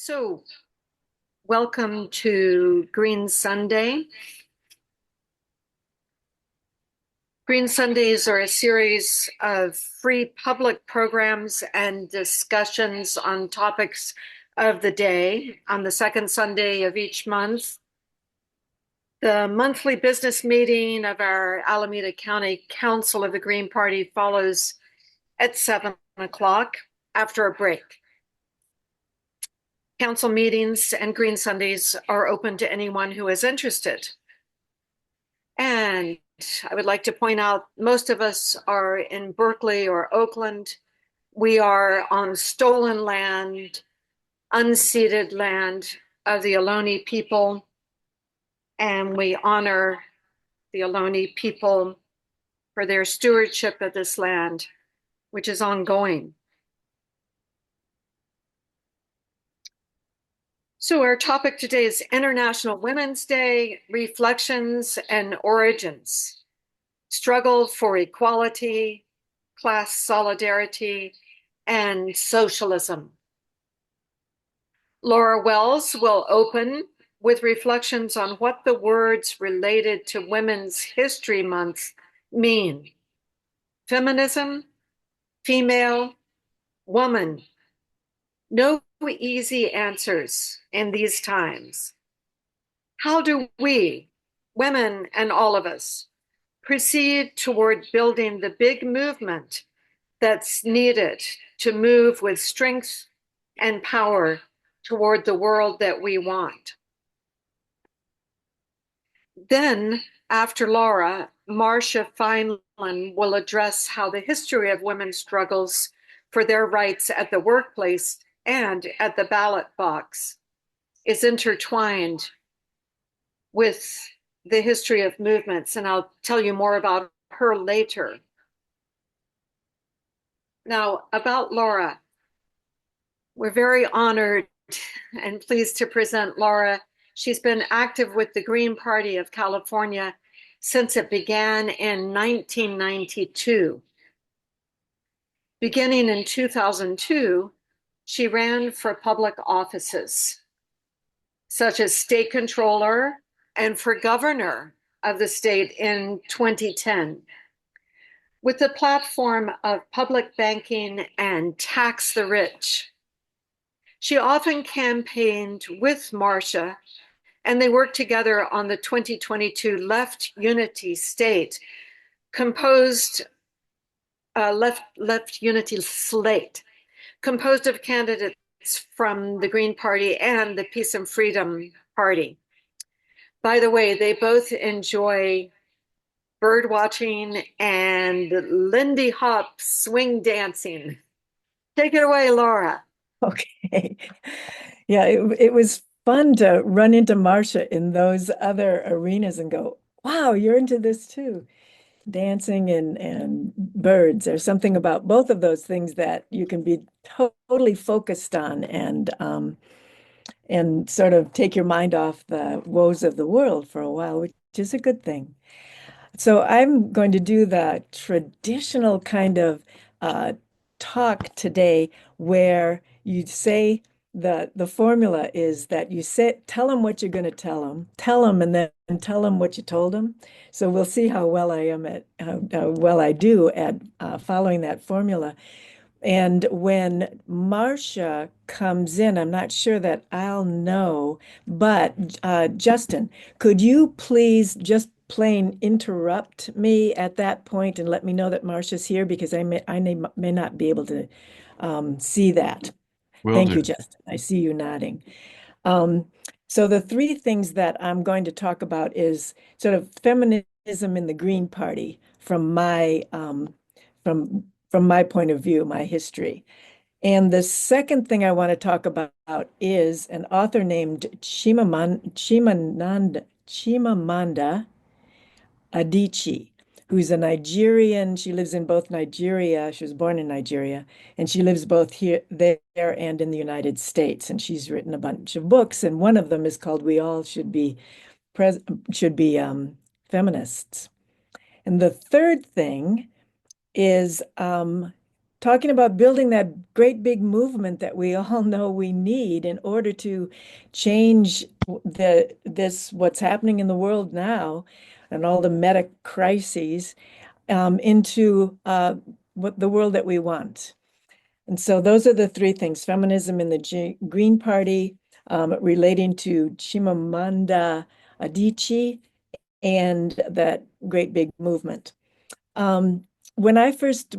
So, welcome to Green Sunday. Green Sundays are a series of free public programs and discussions on topics of the day on the second Sunday of each month. The monthly business meeting of our Alameda County Council of the Green Party follows at 7 o'clock after a break. Council meetings and Green Sundays are open to anyone who is interested. And I would like to point out most of us are in Berkeley or Oakland. We are on stolen land, unceded land of the Ohlone people, and we honor the Ohlone people for their stewardship of this land, which is ongoing. So our topic today is International Women's Day, Reflections and Origins, Struggle for Equality, Class Solidarity, and Socialism. Laura Wells will open with reflections on what the words related to Women's History Month mean. Feminism, female, woman. No easy answers in these times. How do we, women and all of us, proceed toward building the big movement that's needed to move with strength and power toward the world that we want? Then, after Laura, Marsha Feinland will address how the history of women's struggles for their rights at the workplace and at the ballot box is intertwined with the history of movements, and I'll tell you more about her later. Now, about Laura, we're very honored and pleased to present Laura. She's been active with the Green Party of California since it began in 1992. Beginning in 2002, she ran for public offices, such as state controller and for governor of the state in 2010. With the platform of public banking and tax the rich, she often campaigned with Marsha, and they worked together on the 2022 Left Unity State, composed Left Unity Slate, composed of candidates from the Green Party and the Peace and Freedom Party. By the way, they both enjoy bird watching and Lindy Hop swing dancing. Take it away, Laura. Okay. Yeah, it was fun to run into Marsha in those other arenas and go, wow, you're into this too. Dancing and birds. There's something about both of those things that you can be totally focused on and sort of take your mind off the woes of the world for a while, which is a good thing. So I'm going to do the traditional kind of talk today where you say the formula is that you say tell them what you're going to tell them, and then tell them what you told them. So we'll see how well I am at how well I do at following that formula. And when Marsha comes in, I'm not sure that I'll know, but Justin, could you please just plain interrupt me at that point and let me know that Marsha's here because I may not be able to see that. Will Thank do. you, Justin. I see you nodding. Um, so the three things that I'm going to talk about is sort of feminism in the Green Party from my point of view, my history. And the second thing I want to talk about is an author named Chimamanda Adichie, who's a Nigerian. She lives in both Nigeria. She was born in Nigeria, and she lives both here, there, and in the United States. And she's written a bunch of books, and one of them is called "We All Should Be Feminists." And the third thing is talking about building that great big movement that we all know we need in order to change this what's happening in the world now and all the meta crises into what the world that we want. And so those are the three things: feminism in the Green Party, relating to Chimamanda Adichie, and that great big movement. Um, when I first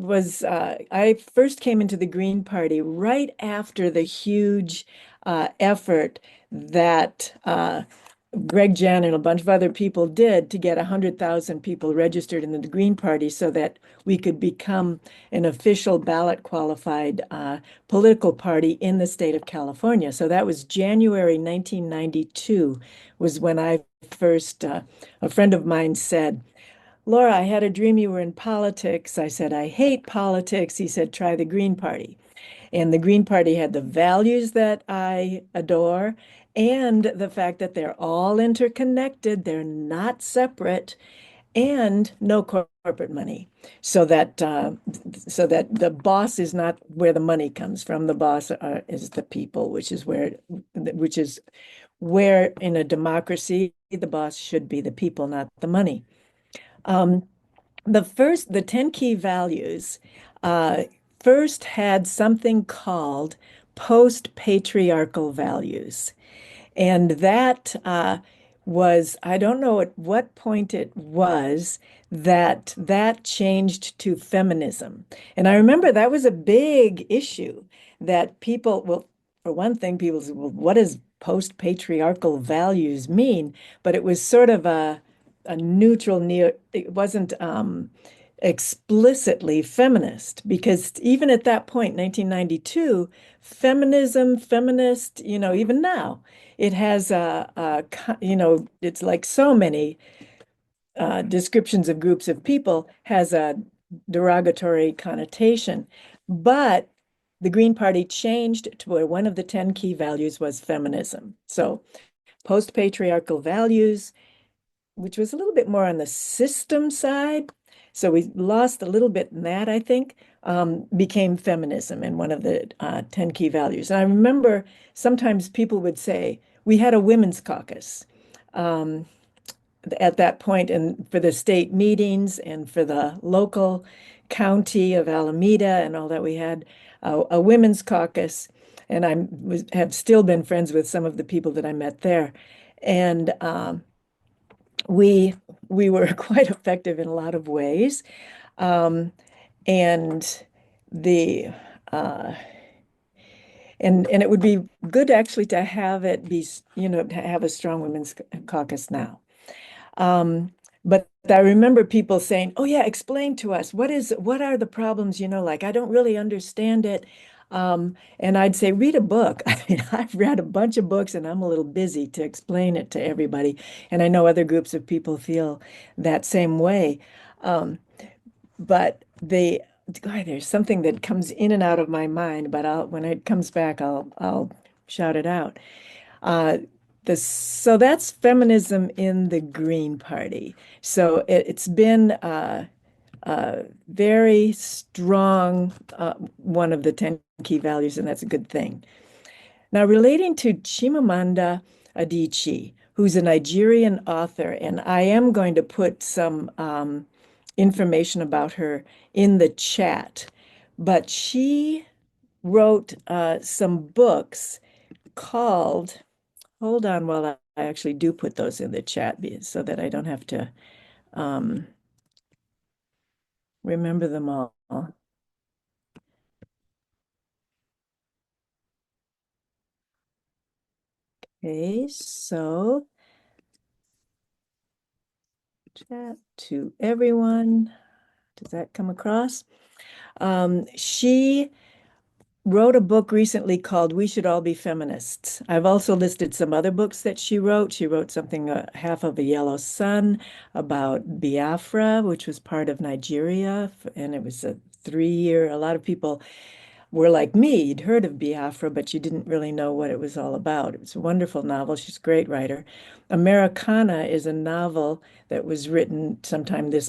came into the Green Party right after the huge effort that Greg Jan and a bunch of other people did to get 100,000 people registered in the Green Party so that we could become an official ballot qualified political party in the state of California. So that was January 1992 was when I first, a friend of mine said, Laura, I had a dream you were in politics. I said, I hate politics. He said, try the Green Party. And the Green Party had the values that I adore and the fact that they're all interconnected, they're not separate, and no corporate money. So that the boss is not where the money comes from. The boss is the people, which is where in a democracy the boss should be the people, not the money. Um, the 10 key values uh, first had something called post-patriarchal values. And that I don't know at what point it was that changed to feminism. And I remember that was a big issue that people, well, for one thing, people said, well, what does post-patriarchal values mean? But it was sort of a neutral, it wasn't explicitly feminist, because even at that point, 1992, feminist, even now, it has it's like so many descriptions of groups of people has a derogatory connotation. But the Green Party changed to where one of the 10 key values was feminism. So post-patriarchal values, which was a little bit more on the system side. So we lost a little bit in that, I think, became feminism and one of the 10 key values. And I remember sometimes people would say, we had a women's caucus at that point, and for the state meetings and for the local county of Alameda and all that, we had a women's caucus. And have still been friends with some of the people that I met there. And we we were quite effective in a lot of ways. Um, and the uh, and it would be good actually to have it be, to have a strong women's caucus now. But I remember people saying, "Oh yeah, explain to us what are the problems, like I don't really understand it." And I'd say, read a book. I mean, I've read a bunch of books and I'm a little busy to explain it to everybody. And I know other groups of people feel that same way. Um, but God, there's something that comes in and out of my mind, but when it comes back, I'll shout it out. Uh, so that's feminism in the Green Party. So it's been very strong, one of the 10 key values, and that's a good thing. Now, relating to Chimamanda Adichie, who's a Nigerian author, and I am going to put some information about her in the chat, but she wrote some books called, hold on while I actually do put those in the chat so that I don't have to um, remember them all. Okay, so chat to everyone. Does that come across? She wrote a book recently called We Should All Be Feminists. I've also listed some other books that she wrote. She wrote something, Half of a Yellow Sun, about Biafra, which was part of Nigeria. And it was a 3-year, a lot of people were like me, you'd heard of Biafra, but you didn't really know what it was all about. It was a wonderful novel. She's a great writer. Americana is a novel that was written sometime in the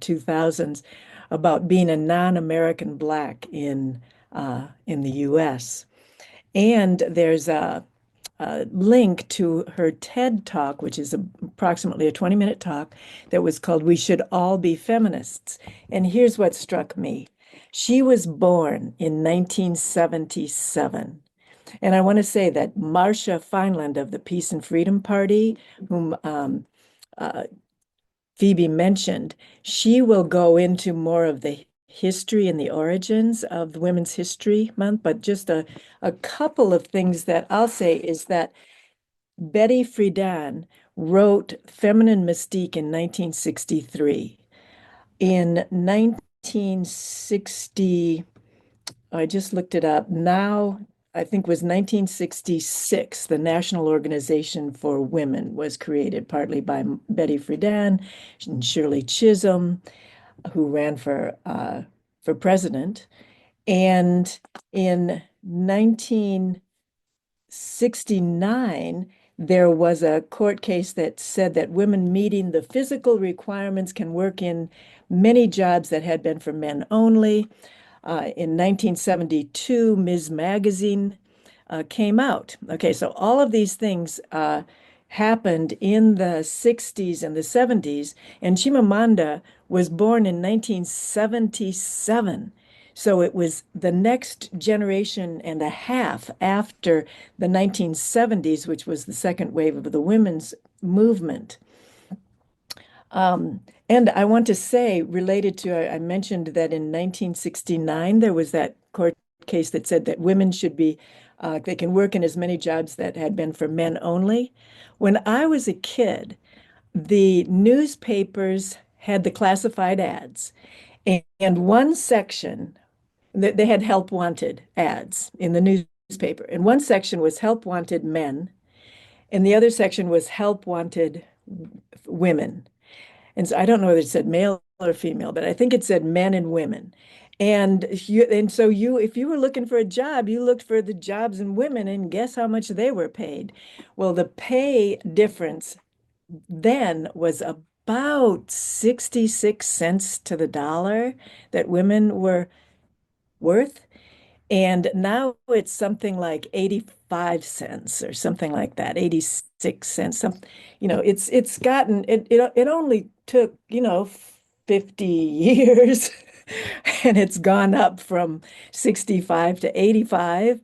2000s, about being a non-American Black in the U.S. And there's a link to her TED Talk, which is approximately a 20-minute talk that was called "We Should All Be Feminists." And here's what struck me. She was born in 1977. And I want to say that Marsha Feinland of the Peace and Freedom Party, whom uh, Phoebe mentioned, she will go into more of the history and the origins of Women's History Month. But just a couple of things that I'll say is that Betty Friedan wrote Feminine Mystique in 1963. In 1960, I just looked it up. Now, I think was 1966, the National Organization for Women was created partly by Betty Friedan and Shirley Chisholm, who ran for president. And in 1969, there was a court case that said that women meeting the physical requirements can work in many jobs that had been for men only. In 1972, Ms. Magazine came out. Okay, so all of these things happened in the 60s and the 70s, and Chimamanda was born in 1977. So it was the next generation and a half after the 1970s, which was the second wave of the women's movement. And I want to say, related to, I mentioned that in 1969, there was that court case that said that women should be, they can work in as many jobs that had been for men only. When I was a kid, the newspapers had the classified ads, and one section, they had help wanted ads in the newspaper. And one section was help wanted men, and the other section was help wanted women. And so I don't know whether it said male or female, but I think it said men and women. If you were looking for a job, you looked for the jobs in women, and guess how much they were paid? Well, the pay difference then was about 66 cents to the dollar that women were worth. And now it's something like 85 cents or something like that, 86 cents. It's gotten it only took, 50 years and it's gone up from 65 to 85.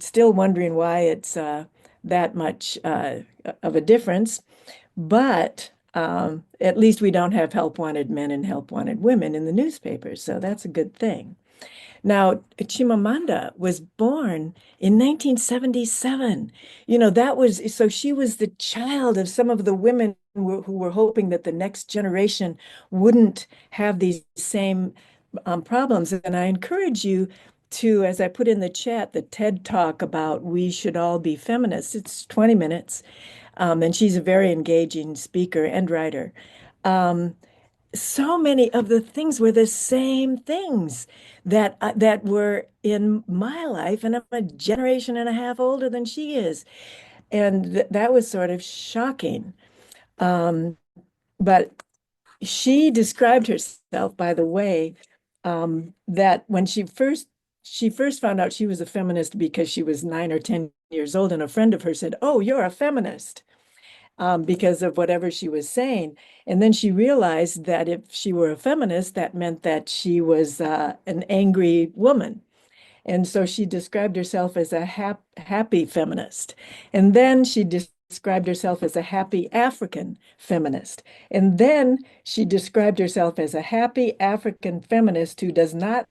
Still wondering why it's that much of a difference. But at least we don't have help wanted men and help wanted women in the newspapers. So that's a good thing. Now, Chimamanda was born in 1977. So she was the child of some of the women who were hoping that the next generation wouldn't have these same problems. And I encourage you to, as I put in the chat, the TED Talk about we should all be feminists. It's 20 minutes. And she's a very engaging speaker and writer. So many of the things were the same things that were in my life, and I'm a generation and a half older than she is, and that was sort of shocking. But she described herself, by the way, that when she first found out she was a feminist because she was 9 or 10 years old, and a friend of hers said, "Oh, you're a feminist." Because of whatever she was saying. And then she realized that if she were a feminist, that meant that she was an angry woman. And so she described herself as a happy feminist. And then she described herself as a happy African feminist. And then she described herself as a happy African feminist who does not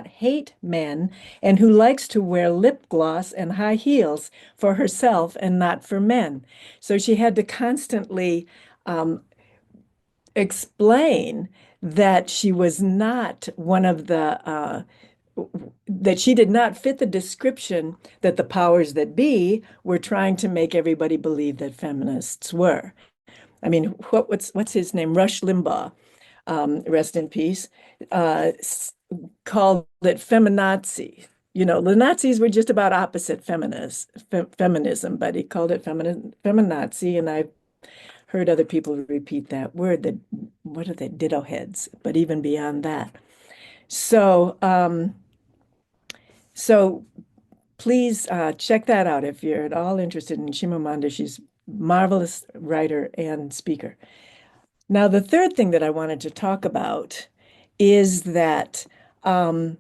hate men and who likes to wear lip gloss and high heels for herself and not for men. So she had to constantly explain that she was not one of that she did not fit the description that the powers that be were trying to make everybody believe that feminists were. I mean, what's his name? Rush Limbaugh, rest in peace, called it feminazi. The Nazis were just about opposite feminism, but he called it feminazi, and I heard other people repeat that word, that what are they, ditto heads, but even beyond that. So, so please check that out if you're at all interested in Chimamanda. She's marvelous writer and speaker. Now, the third thing that I wanted to talk about is that um,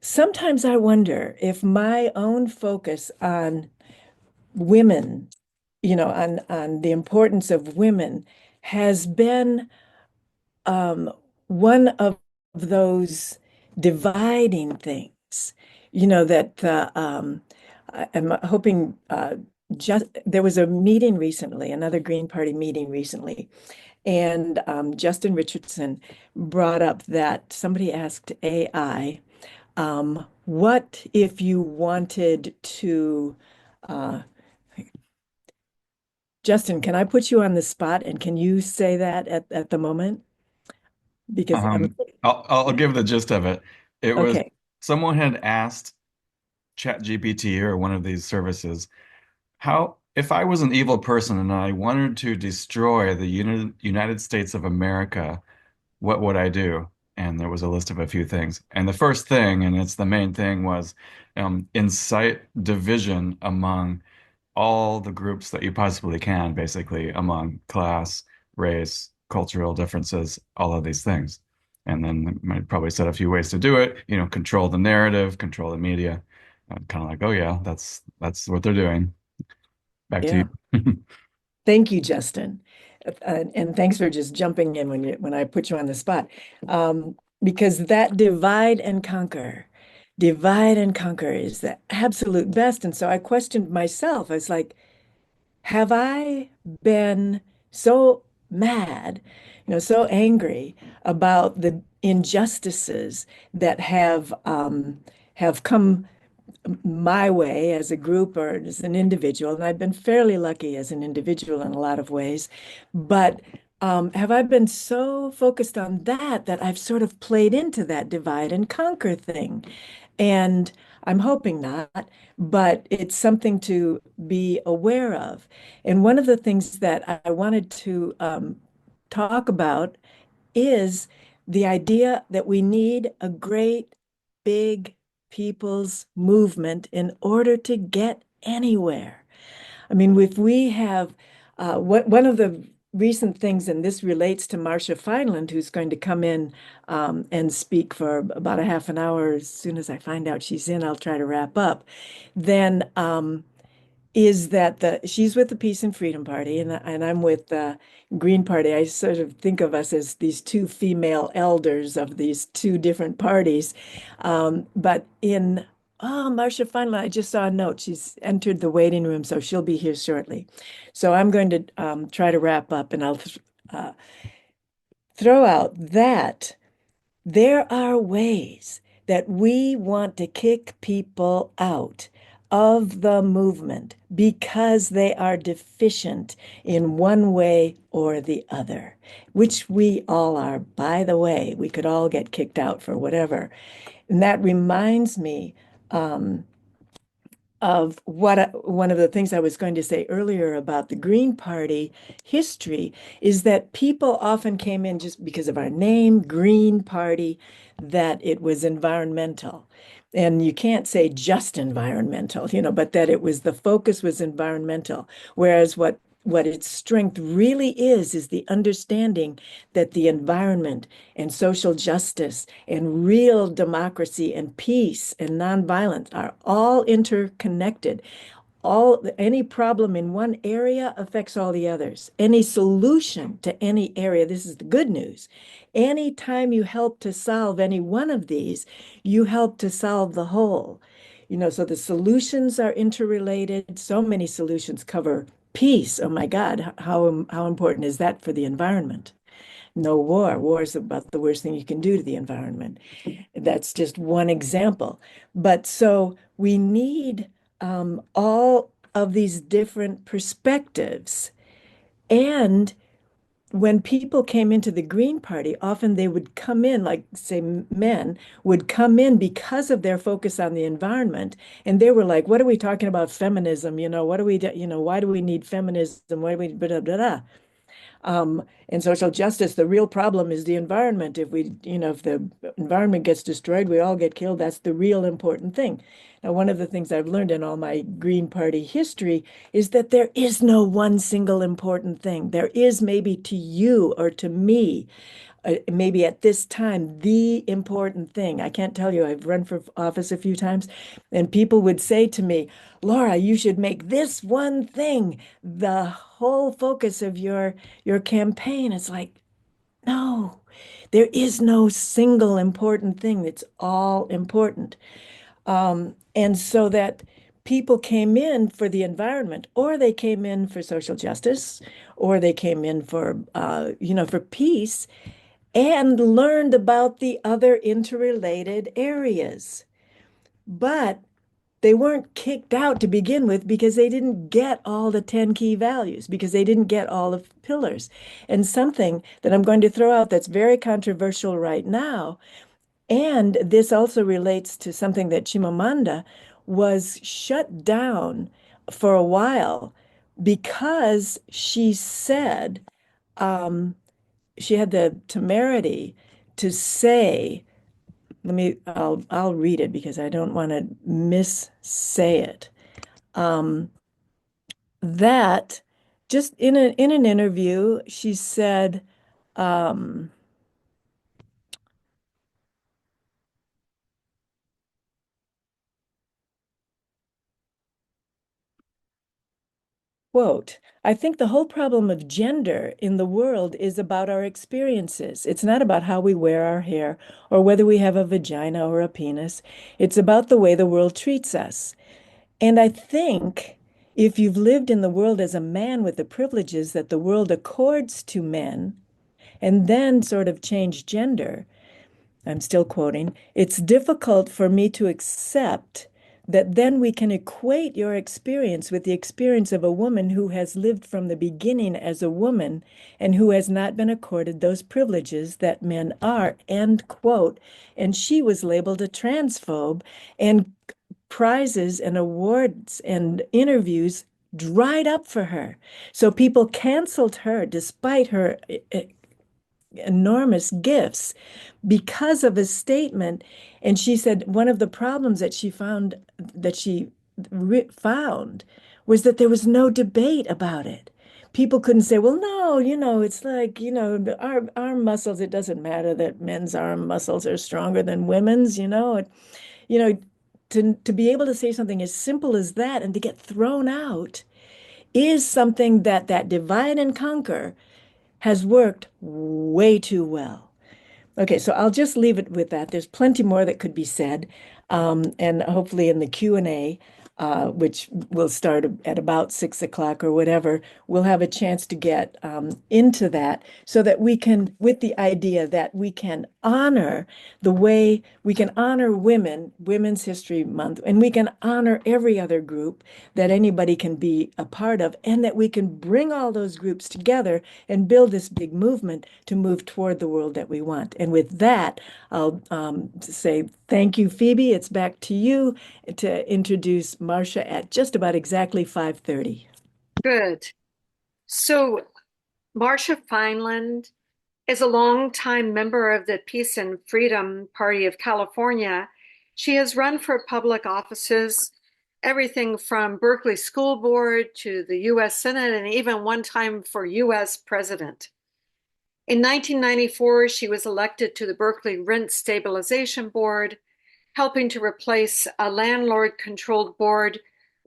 sometimes I wonder if my own focus on women, on the importance of women has been one of those dividing things, that I'm hoping just there was a meeting recently, another Green Party meeting recently, and Justin Richardson brought up that somebody asked AI, what if you wanted to, uh, Justin, can I put you on the spot and can you say that at the moment? Because Um, I'll give the gist of it. It was okay. someone had asked ChatGPT or one of these services, how if I was an evil person and I wanted to destroy the United States of America, what would I do? And there was a list of a few things. And the first thing, and it's the main thing, was incite division among all the groups that you possibly can, basically, among class, race, cultural differences, all of these things. And then I might probably set a few ways to do it, control the narrative, control the media. Kind of like, oh yeah, that's what they're doing. Back to Yeah. you. Thank you, Justin. And thanks for just jumping in when I put you on the spot. Because that divide and conquer is the absolute best. And so I questioned myself. I was like, have I been so mad, so angry about the injustices that have come my way as a group or as an individual, and I've been fairly lucky as an individual in a lot of ways, but have I been so focused on that I've sort of played into that divide and conquer thing? And I'm hoping not, but it's something to be aware of. And one of the things that I wanted to talk about is the idea that we need a great big people's movement in order to get anywhere. I mean, if we have one of the recent things, and this relates to Marsha Feinland, who's going to come in and speak for about a half an hour. As soon as I find out she's in, I'll try to wrap up. Then is that she's with the Peace and Freedom Party, and I'm with the Green Party. I sort of think of us as these two female elders of these two different parties. But in Marsha Feinland, I just saw a note. She's entered the waiting room, so she'll be here shortly. So I'm going to try to wrap up, and I'll uh, throw out that there are ways that we want to kick people out of the movement because they are deficient in one way or the other, which we all are, by the way. We could all get kicked out for whatever. And that reminds me of one of the things I was going to say earlier about the Green Party history is that people often came in just because of our name, Green Party, that it was environmental. And you can't say just environmental, but that it was the focus was environmental. Whereas what its strength really is the understanding that the environment and social justice and real democracy and peace and nonviolence are all interconnected. Any problem in one area affects all the others. Any solution to any area, this is the good news. Anytime you help to solve any one of these, you help to solve the whole. So the solutions are interrelated. So many solutions cover peace. Oh my God, how important is that for the environment? No war. War is about the worst thing you can do to the environment. That's just one example. But so we need all of these different perspectives. And when people came into the Green Party, often they would come in, like, say, men would come in because of their focus on the environment. And they were like, what are we talking about feminism? What do we, why do we need feminism? Why do we, blah, blah, blah. In social justice, the real problem is the environment. If if the environment gets destroyed, we all get killed. That's the real important thing. Now, one of the things I've learned in all my Green Party history is that there is no one single important thing. There is maybe to you or to me, maybe at this time, the important thing. I can't tell you, I've run for office a few times, and people would say to me, Laura, you should make this one thing the whole focus of your campaign. It's like, no, there is no single important thing. It's all important. And so that people came in for the environment, or they came in for social justice, or they came in for peace, and learned about the other interrelated areas. But they weren't kicked out to begin with because they didn't get all the 10 key values, because they didn't get all the pillars. And something that I'm going to throw out that's very controversial right now, and this also relates to something that Chimamanda was shut down for a while because she said, she had the temerity to say, I'll read it because I don't want to missay it. That just in an interview, she said, quote, I think the whole problem of gender in the world is about our experiences. It's not about how we wear our hair or whether we have a vagina or a penis. It's about the way the world treats us. And I think if you've lived in the world as a man with the privileges that the world accords to men, and then sort of change gender, I'm still quoting, it's difficult for me to accept that then we can equate your experience with the experience of a woman who has lived from the beginning as a woman and who has not been accorded those privileges that men are, end quote. And she was labeled a transphobe, and prizes and awards and interviews dried up for her. So people canceled her despite her enormous gifts because of a statement. And she said one of the problems that she found was that there was no debate about it. People couldn't say, well, no, it's like, our arm muscles, it doesn't matter that men's arm muscles are stronger than women's, you know, to be able to say something as simple as that and to get thrown out is something that divide and conquer has worked way too well. Okay, so I'll just leave it with that. There's plenty more that could be said, and hopefully in the Q&A, which will start at about 6 o'clock or whatever, we'll have a chance to get into that so that we can, with the idea that we can honor the way we can honor Women's History Month, and we can honor every other group that anybody can be a part of, and that we can bring all those groups together and build this big movement to move toward the world that we want. And with that, I'll say thank you, Phoebe. It's back to you to introduce Marsha at just about exactly 5:30. Good. So, Marsha Feinland is a longtime member of the Peace and Freedom Party of California. She has run for public offices, everything from Berkeley School Board to the U.S. Senate, and even one time for U.S. President. In 1994, she was elected to the Berkeley Rent Stabilization Board, helping to replace a landlord-controlled board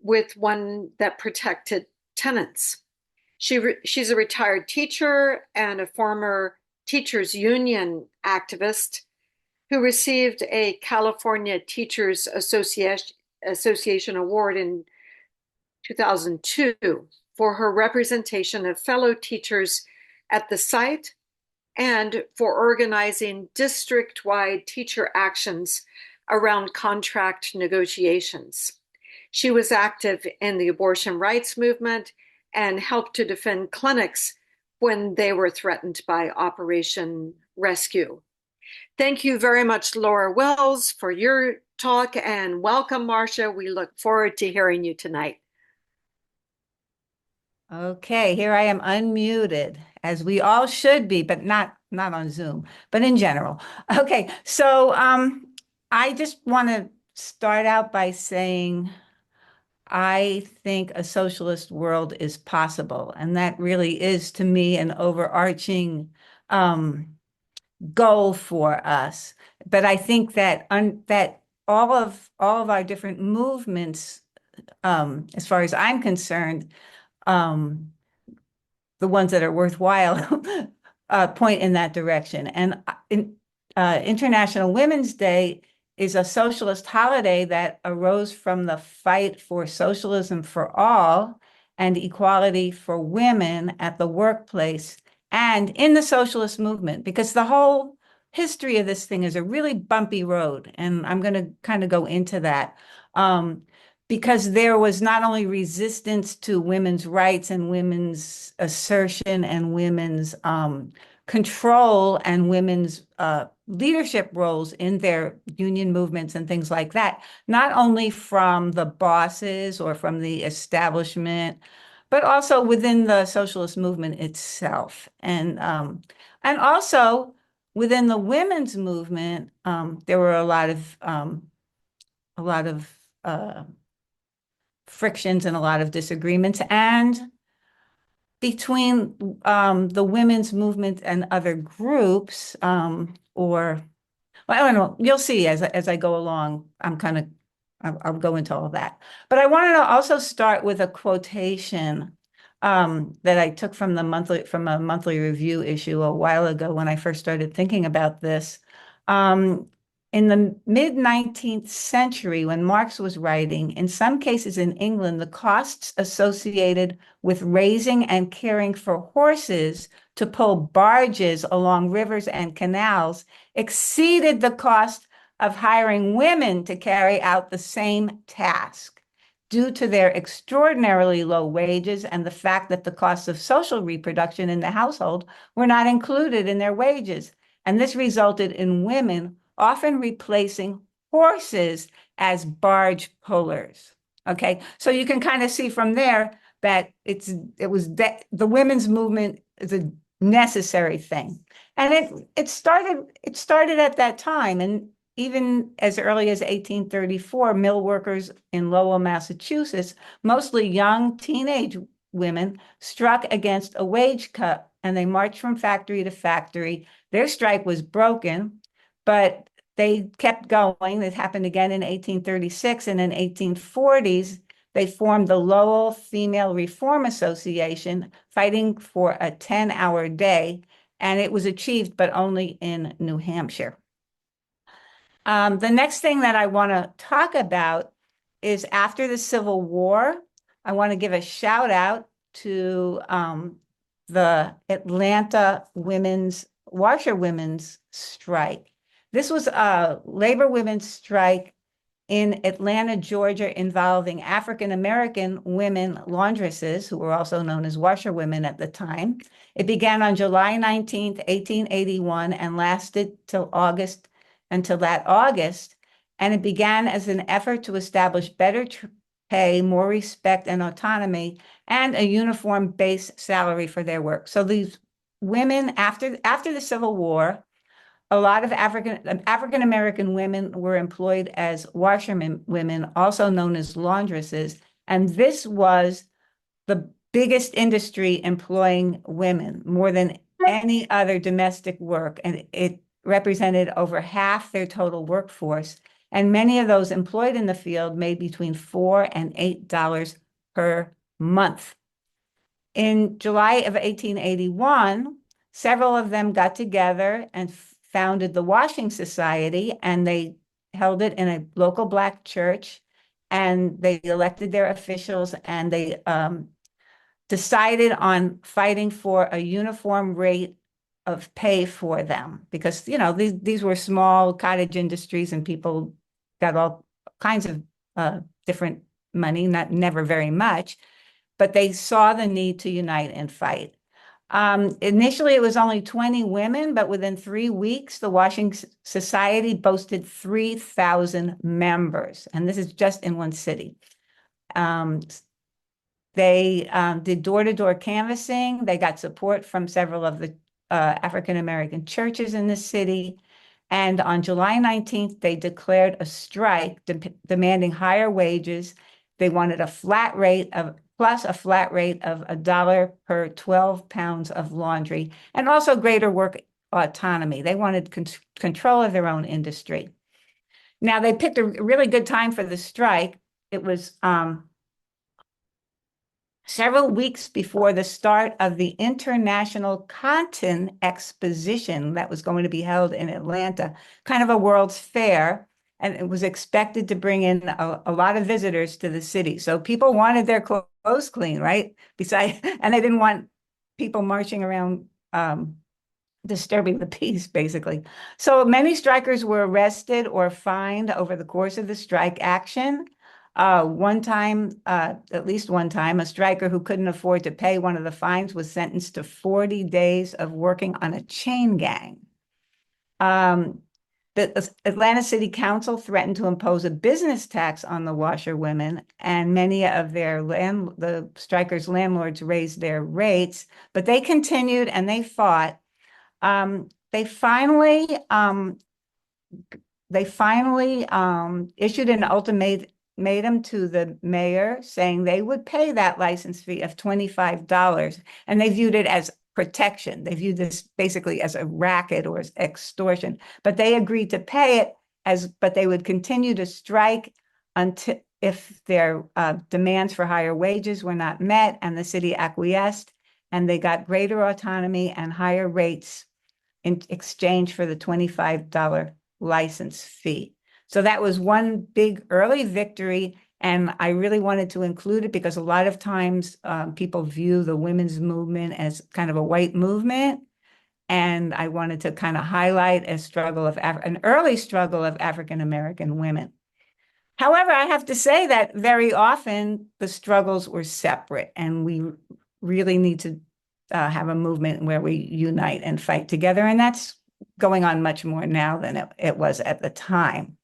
with one that protected tenants. She's a retired teacher and a former teachers union activist who received a California Teachers Association Award in 2002 for her representation of fellow teachers at the site and for organizing district-wide teacher actions around contract negotiations. She was active in the abortion rights movement and helped to defend clinics when they were threatened by Operation Rescue. Thank you very much, Laura Wells, for your talk, and welcome, Marsha. We look forward to hearing you tonight. Okay, here I am unmuted. as we all should be, but not on Zoom, but in general. Okay, so I just want to start out by saying I think a socialist world is possible, and that really is, to me, an overarching goal for us. But I think that that all of our different movements, as far as I'm concerned, the ones that are worthwhile, point in that direction. And International Women's Day is a socialist holiday that arose from the fight for socialism for all and equality for women at the workplace and in the socialist movement, because the whole history of this thing is a really bumpy road. And I'm going to kind of go into that. Because there was not only resistance to women's rights and women's assertion and women's control and women's leadership roles in their union movements and things like that, not only from the bosses or from the establishment, but also within the socialist movement itself. And also within the women's movement, there were a lot of frictions and a lot of disagreements, and between the women's movement and other groups, well, I don't know, you'll see as I go along, I'll go into all that. But I wanted to also start with a quotation that I took from a monthly review issue a while ago when I first started thinking about this. In the mid-19th century, when Marx was writing, in some cases in England, the costs associated with raising and caring for horses to pull barges along rivers and canals exceeded the cost of hiring women to carry out the same task, due to their extraordinarily low wages and the fact that the costs of social reproduction in the household were not included in their wages. And this resulted in women often replacing horses as barge pullers. Okay, so you can kind of see from there that the women's movement is a necessary thing, and it started at that time, and even as early as 1834, mill workers in Lowell, Massachusetts, mostly young teenage women, struck against a wage cut, and they marched from factory to factory. Their strike was broken, but they kept going. It happened again in 1836, and in 1840s, they formed the Lowell Female Reform Association, fighting for a 10-hour day, and it was achieved, but only in New Hampshire. The next thing that I want to talk about is after the Civil War. I want to give a shout out to the Atlanta washerwomen's strike. This was a labor women's strike in Atlanta, Georgia, involving African-American women laundresses, who were also known as washerwomen at the time. It began on July 19th, 1881, and lasted until that August. And it began as an effort to establish better pay, more respect and autonomy, and a uniform base salary for their work. So these women, after the Civil War, a lot of African-American women were employed as washerwomen, also known as laundresses. And this was the biggest industry employing women, more than any other domestic work. And it represented over half their total workforce. And many of those employed in the field made between $4 and $8 per month. In July of 1881, several of them got together and founded the Washing Society, and they held it in a local Black church, and they elected their officials, and they decided on fighting for a uniform rate of pay for them, because, you know, these were small cottage industries and people got all kinds of different money, never very much, but they saw the need to unite and fight. Initially, it was only 20 women, but within 3 weeks, the Washing Society boasted 3,000 members, and this is just in one city. They did door-to-door canvassing. They got support from several of the African-American churches in the city. And on July 19th, they declared a strike demanding higher wages. They wanted a flat rate of $1 per 12 pounds of laundry, and also greater work autonomy. They wanted control of their own industry. Now, they picked a really good time for the strike. It was several weeks before the start of the International Cotton Exposition that was going to be held in Atlanta, kind of a World's Fair, and it was expected to bring in a lot of visitors to the city. So people wanted their clothes clean, right? And they didn't want people marching around disturbing the peace, basically. So many strikers were arrested or fined over the course of the strike action. At least one time, a striker who couldn't afford to pay one of the fines was sentenced to 40 days of working on a chain gang. The Atlanta City Council threatened to impose a business tax on the washerwomen, and many of the strikers' landlords raised their rates, but they continued and they fought. They finally issued an ultimatum to the mayor saying they would pay that license fee of $25, and they viewed it as protection. They viewed this basically as a racket or as extortion, but they agreed to pay it but they would continue to strike until if their demands for higher wages were not met, and the city acquiesced, and they got greater autonomy and higher rates in exchange for the $25 license fee. So that was one big early victory, and I really wanted to include it because a lot of times people view the women's movement as kind of a white movement, and I wanted to kind of highlight an early struggle of African-American women. However, I have to say that very often the struggles were separate, and we really need to have a movement where we unite and fight together, and that's going on much more now than it was at the time.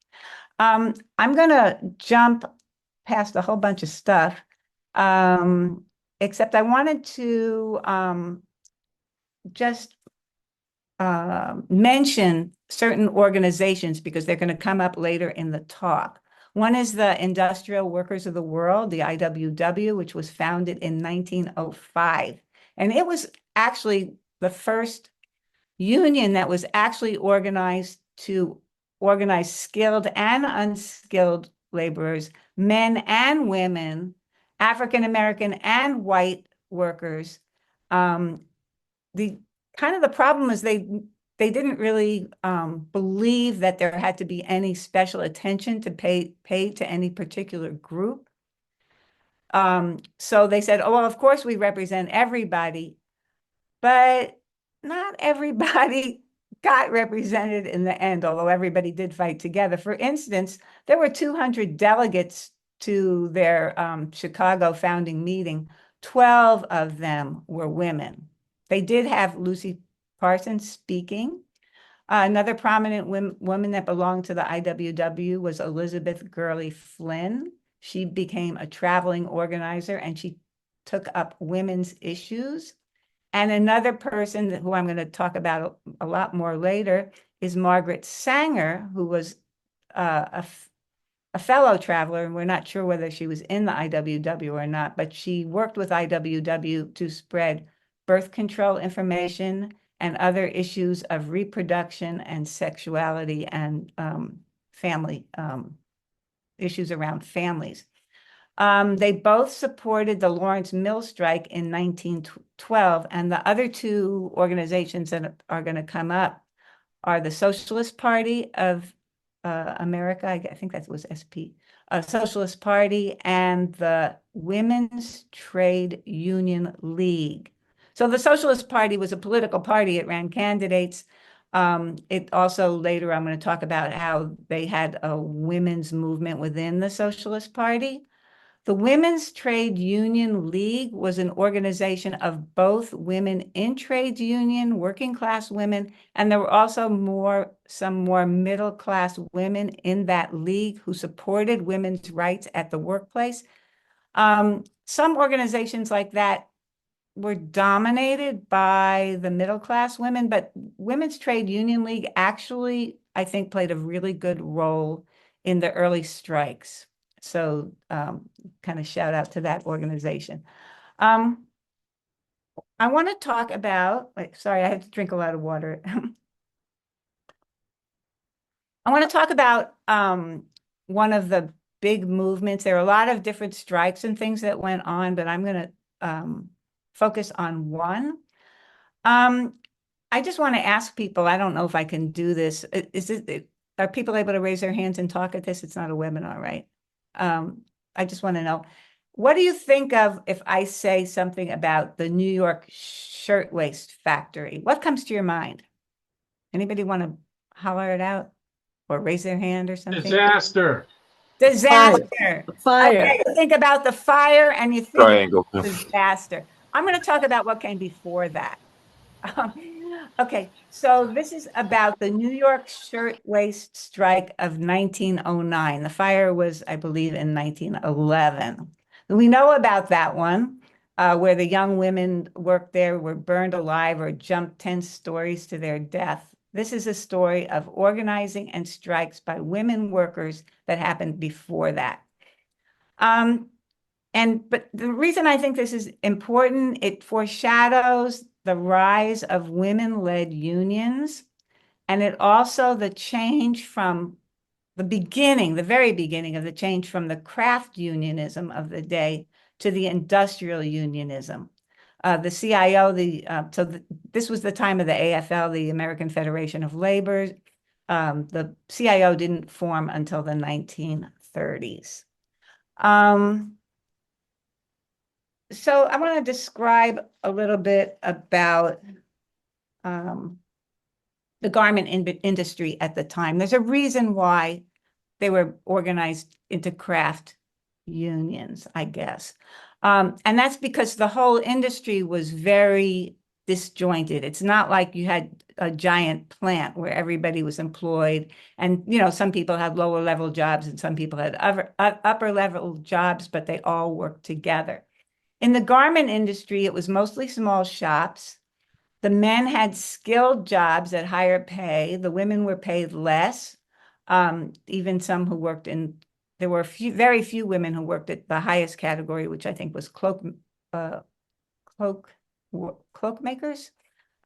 I'm going to jump past a whole bunch of stuff, except I wanted to just mention certain organizations because they're going to come up later in the talk. One is the Industrial Workers of the World, the IWW, which was founded in 1905. And it was actually the first union that was actually organized to organize skilled and unskilled laborers, men and women, African-American and white workers. The problem is they didn't really believe that there had to be any special attention to pay to any particular group. So they said, oh, well, of course we represent everybody, but not everybody got represented in the end, although everybody did fight together. For instance, there were 200 delegates to their Chicago founding meeting. 12 of them were women. They did have Lucy Parsons speaking. Another prominent woman that belonged to the IWW was Elizabeth Gurley Flynn. She became a traveling organizer, and she took up women's issues. And another person who I'm going to talk about a lot more later is Margaret Sanger, who was a fellow traveler, and we're not sure whether she was in the IWW or not, but she worked with IWW to spread birth control information and other issues of reproduction and sexuality and family issues around families. They both supported the Lawrence Mill strike in 1912, and the other two organizations that are going to come up are the Socialist Party of America, I think that was SP, Socialist Party, and the Women's Trade Union League. So the Socialist Party was a political party. It ran candidates. It also later I'm going to talk about how they had a women's movement within the Socialist Party. The Women's Trade Union League was an organization of both women in trades union, working class women, and there were also some more middle class women in that league who supported women's rights at the workplace. Some organizations like that were dominated by the middle class women, but Women's Trade Union League actually, I think, played a really good role in the early strikes. So kind of shout out to that organization. I want to talk about, sorry, I have to drink a lot of water. I want to talk about one of the big movements. There are a lot of different strikes and things that went on, but I'm going to focus on one. I just want to ask people, I don't know if I can do this. Are people able to raise their hands and talk at this? It's not a webinar, right? I just want to know, what do you think of if I say something about the New York Shirtwaist Factory? What comes to your mind? Anybody want to holler it out or raise their hand or something? Disaster. Disaster. Fire. Okay, you think about the fire and you think Triangle. about disaster. I'm going to talk about what came before that. Okay, so this is about the New York Shirtwaist Strike of 1909. The fire was, I believe, in 1911. We know about that one, where the young women worked there were burned alive or jumped 10 stories to their death. This is a story of organizing and strikes by women workers that happened before that. But the reason I think this is important, it foreshadows the rise of women-led unions, and it also the change from the beginning, the very beginning of the change from the craft unionism of the day to the industrial unionism. The CIO, this was the time of the AFL, the American Federation of Labor. The CIO didn't form until the 1930s. So I want to describe a little bit about the garment industry at the time. There's a reason why they were organized into craft unions, I guess. And that's because the whole industry was very disjointed. It's not like you had a giant plant where everybody was employed and, some people had lower level jobs and some people had upper level jobs, but they all worked together. In the garment industry, it was mostly small shops. The men had skilled jobs at higher pay. The women were paid less. Even some who worked there were very few women who worked at the highest category, which I think was cloak makers.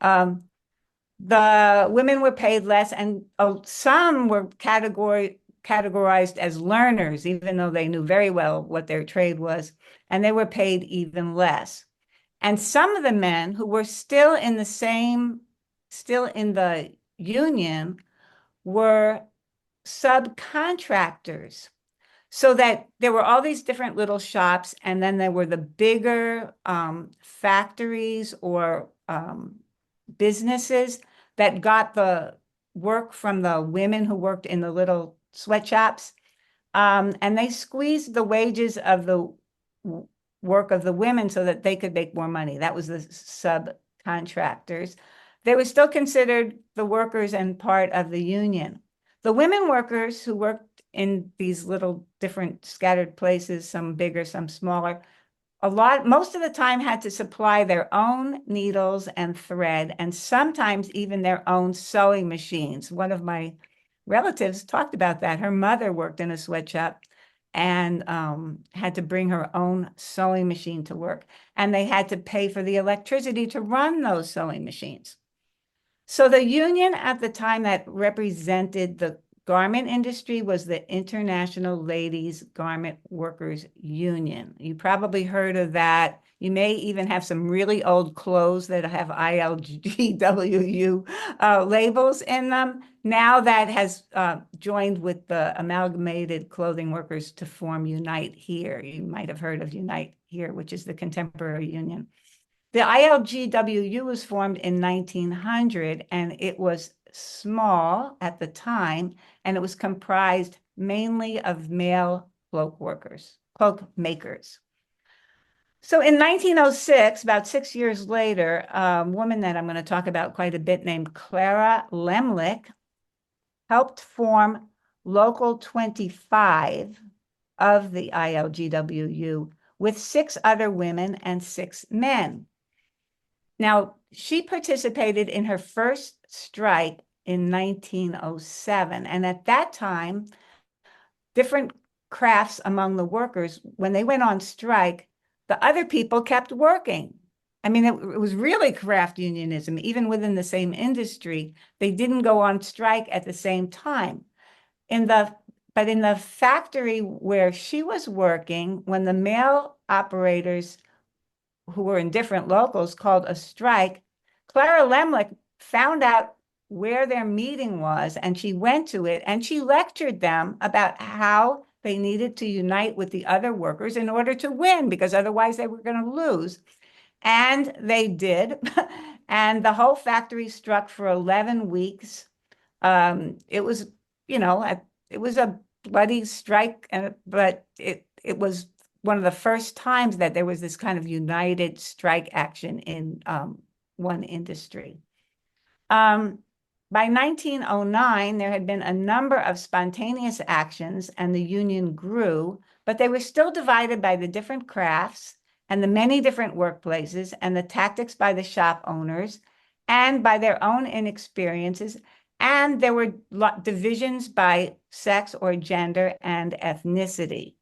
The women were paid less, and some were categorized as learners, even though they knew very well what their trade was, and they were paid even less. And some of the men who were still in the union were subcontractors. So that there were all these different little shops, and then there were the bigger factories or businesses that got the work from the women who worked in the little sweatshops. And they squeezed the wages of the work of the women so that they could make more money. That was the subcontractors. They were still considered the workers and part of the union. The women workers who worked in these little different scattered places, some bigger, some smaller, most of the time had to supply their own needles and thread, and sometimes even their own sewing machines. One of my relatives talked about that. Her mother worked in a sweatshop and had to bring her own sewing machine to work. And they had to pay for the electricity to run those sewing machines. So the union at the time that represented the garment industry was the International Ladies Garment Workers Union. You probably heard of that. You may even have some really old clothes that have ILGWU labels in them. Now that has joined with the Amalgamated Clothing Workers to form Unite Here. You might have heard of Unite Here, which is the contemporary union. The ILGWU was formed in 1900, and it was small at the time, and it was comprised mainly of male cloak makers. So in 1906, about 6 years later, a woman that I'm going to talk about quite a bit named Clara Lemlich helped form Local 25 of the ILGWU, with 6 other women and 6 men. Now, she participated in her first strike in 1907, and at that time, different crafts among the workers, when they went on strike, the other people kept working. I mean, it was really craft unionism, even within the same industry. They didn't go on strike at the same time. But in the factory where she was working, when the male operators who were in different locals called a strike, Clara Lemlich found out where their meeting was, and she went to it, and she lectured them about how they needed to unite with the other workers in order to win, because otherwise they were going to lose. And they did. And the whole factory struck for 11 weeks. It was, it was a bloody strike, but it was one of the first times that there was this kind of united strike action in one industry. By 1909, there had been a number of spontaneous actions and the union grew, but they were still divided by the different crafts and the many different workplaces and the tactics by the shop owners and by their own inexperiences. And there were divisions by sex or gender and ethnicity.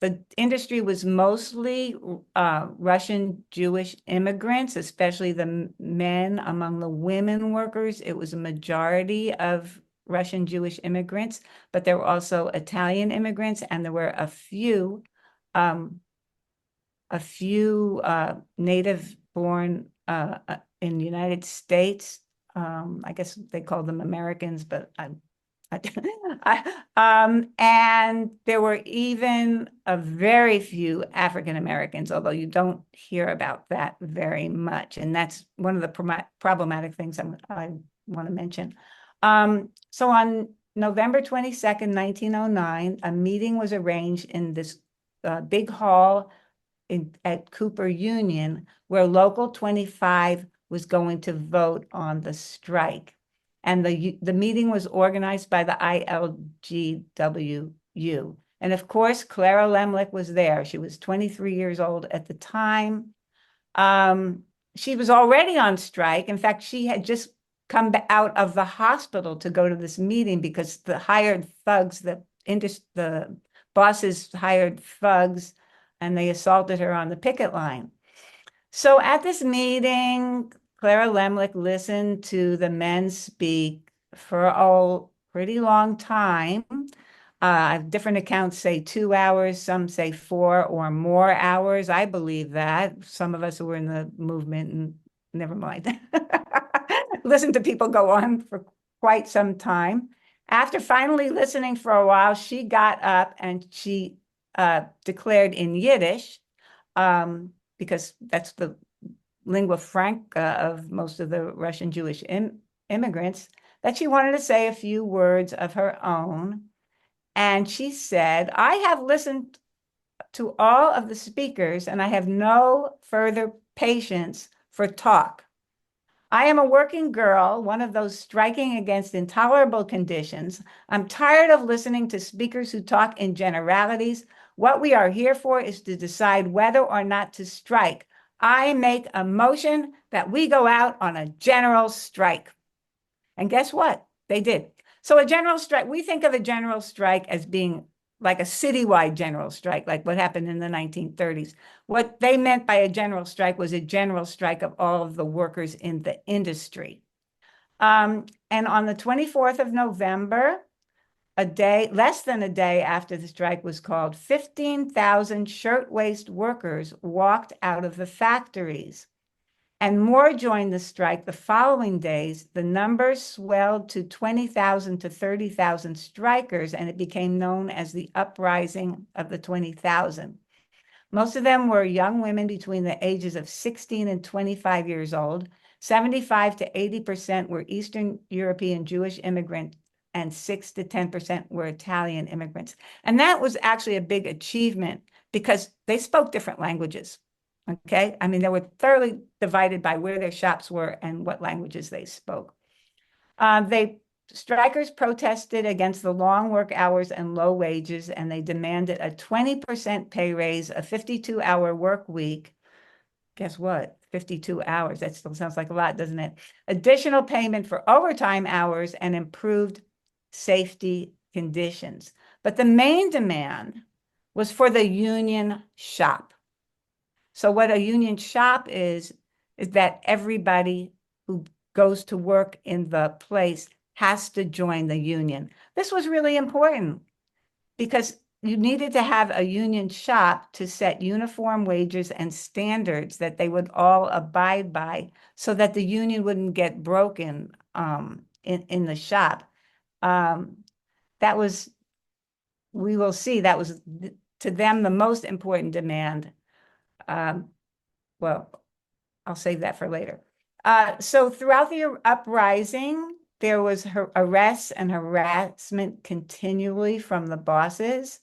The industry was mostly Russian Jewish immigrants, especially the men. Among the women workers, it was a majority of Russian Jewish immigrants, but there were also Italian immigrants, and there were a few native-born in the United States. I guess they called them Americans, but and there were even a very few African Americans, although you don't hear about that very much. And that's one of the problematic things I want to mention. So on November 22nd, 1909, a meeting was arranged in this big hall at Cooper Union, where Local 25 was going to vote on the strike. And the meeting was organized by the ILGWU. And of course, Clara Lemlich was there. She was 23 years old at the time. She was already on strike. In fact, she had just come out of the hospital to go to this meeting because the hired thugs, the bosses hired thugs, and they assaulted her on the picket line. So at this meeting, Clara Lemlich listened to the men speak for a pretty long time. Different accounts say 2 hours, some say 4 or more hours. I believe that. Some of us who were in the movement, and never mind, listen to people go on for quite some time. After finally listening for a while, she got up and she declared in Yiddish, because that's the lingua franca of most of the Russian Jewish immigrants, that she wanted to say a few words of her own. And she said, "I have listened to all of the speakers and I have no further patience for talk. I am a working girl, one of those striking against intolerable conditions. I'm tired of listening to speakers who talk in generalities. What we are here for is to decide whether or not to strike. I make a motion that we go out on a general strike." And guess what? They did. So a general strike, we think of a general strike as being like a citywide general strike, like what happened in the 1930s. What they meant by a general strike was a general strike of all of the workers in the industry. And on the 24th of November, less than a day after the strike was called, 15,000 shirtwaist workers walked out of the factories. And more joined the strike the following days. The numbers swelled to 20,000 to 30,000 strikers, and it became known as the Uprising of the 20,000. Most of them were young women between the ages of 16 and 25 years old. 75 to 80% were Eastern European Jewish immigrants, and 6 to 10% were Italian immigrants. And that was actually a big achievement because they spoke different languages. Okay, I mean, they were thoroughly divided by where their shops were and what languages they spoke. They strikers protested against the long work hours and low wages, and they demanded a 20% pay raise, a 52-hour work week. Guess what? 52 hours. That still sounds like a lot, doesn't it? Additional payment for overtime hours and improved safety conditions. But the main demand was for the union shop. So what a union shop is that everybody who goes to work in the place has to join the union. This was really important because you needed to have a union shop to set uniform wages and standards that they would all abide by so that the union wouldn't get broken in the shop. That was, we will see, that was to them the most important demand. Well, I'll save that for later. So throughout the uprising, there was arrests and harassment continually from the bosses.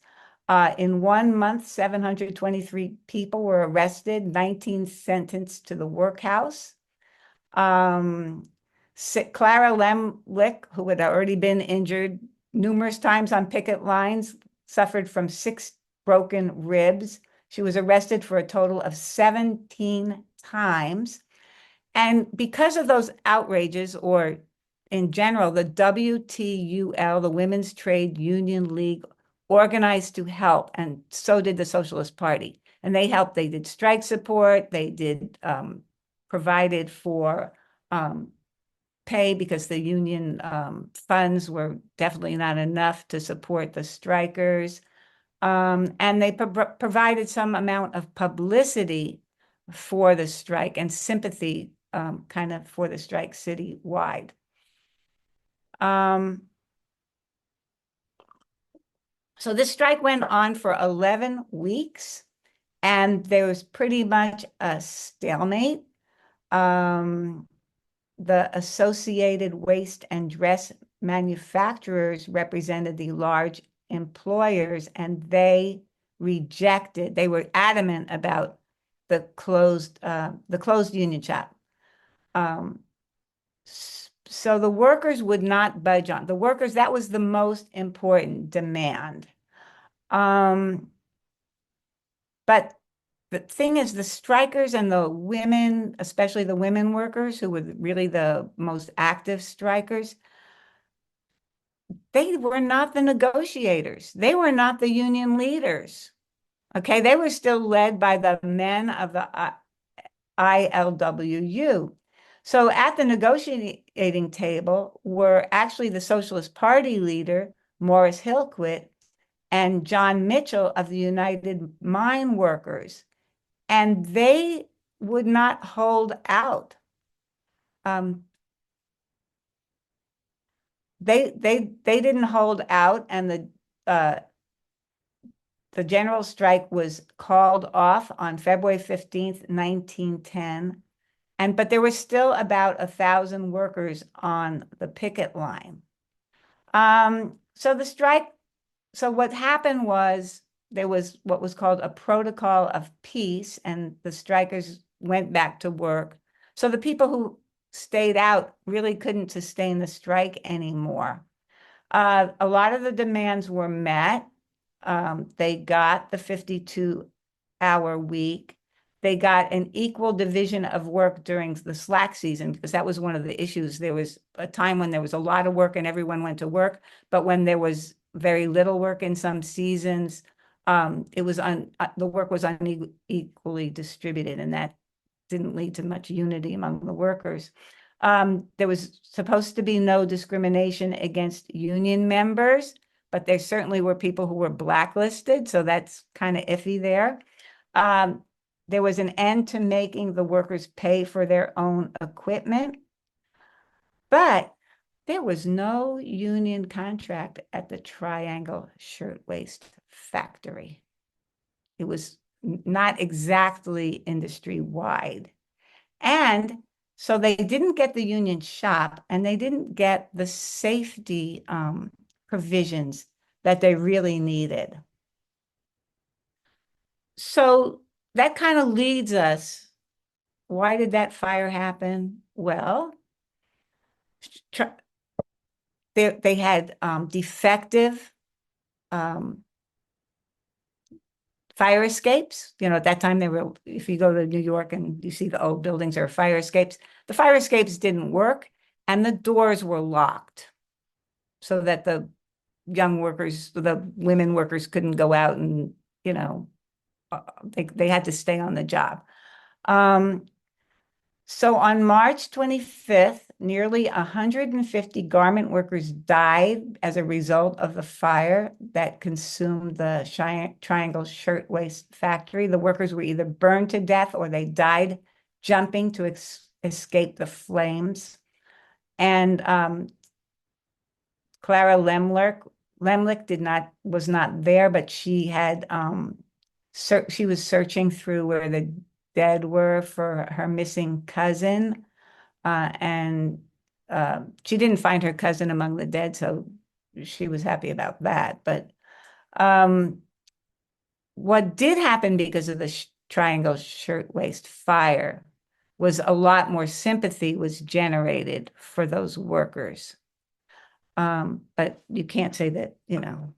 In 1 month, 723 people were arrested, 19 sentenced to the workhouse. Clara Lemlich, who had already been injured numerous times on picket lines, suffered from 6 broken ribs. She was arrested for a total of 17 times. And because of those outrages, or in general, the WTUL, the Women's Trade Union League, organized to help, and so did the Socialist Party. And they helped, they did strike support, they did provided for pay because the union funds were definitely not enough to support the strikers. And they provided some amount of publicity for the strike and sympathy kind of for the strike citywide. So this strike went on for 11 weeks, and there was pretty much a stalemate. The Associated Waste and Dress Manufacturers represented the large employers, and they were adamant about the closed union shop. So the workers would not budge on. The workers, that was the most important demand. But the thing is, the strikers and the women, especially the women workers, who were really the most active strikers, they were not the negotiators. They were not the union leaders. Okay, they were still led by the men of the ILWU. So at the negotiating table were actually the Socialist Party leader, Morris Hillquit, and John Mitchell of the United Mine Workers. And they would not hold out. They didn't hold out, and the general strike was called off on February 15th, 1910. But there were still about 1,000 workers on the picket line. So what happened was there was what was called a protocol of peace, and the strikers went back to work. So the people who stayed out really couldn't sustain the strike anymore. A lot of the demands were met. They got the 52-hour week. They got an equal division of work during the slack season, because that was one of the issues. There was a time when there was a lot of work and everyone went to work, but when there was very little work in some seasons, the work was unequally distributed, and that didn't lead to much unity among the workers. There was supposed to be no discrimination against union members, but there certainly were people who were blacklisted, so that's kind of iffy there. There was an end to making the workers pay for their own equipment, but there was no union contract at the Triangle Shirtwaist Factory. It was not exactly industry-wide. And so they didn't get the union shop, and they didn't get the safety provisions that they really needed. So that kind of leads us. Why did that fire happen? Well, they had defective fire escapes. You know, at that time they were, if you go to New York and you see the old buildings, there are fire escapes. The fire escapes didn't work and the doors were locked so that the young workers, the women workers couldn't go out and, you know, they had to stay on the job. So on March 25th, nearly 150 garment workers died as a result of the fire that consumed the Triangle Shirtwaist Factory. The workers were either burned to death or they died jumping to escape the flames. And Clara Lemlich was not there, but she had she was searching through where the dead were for her missing cousin, and she didn't find her cousin among the dead, so she was happy about that. But what did happen because of the Triangle Shirtwaist fire was a lot more sympathy was generated for those workers. But you can't say that, you know,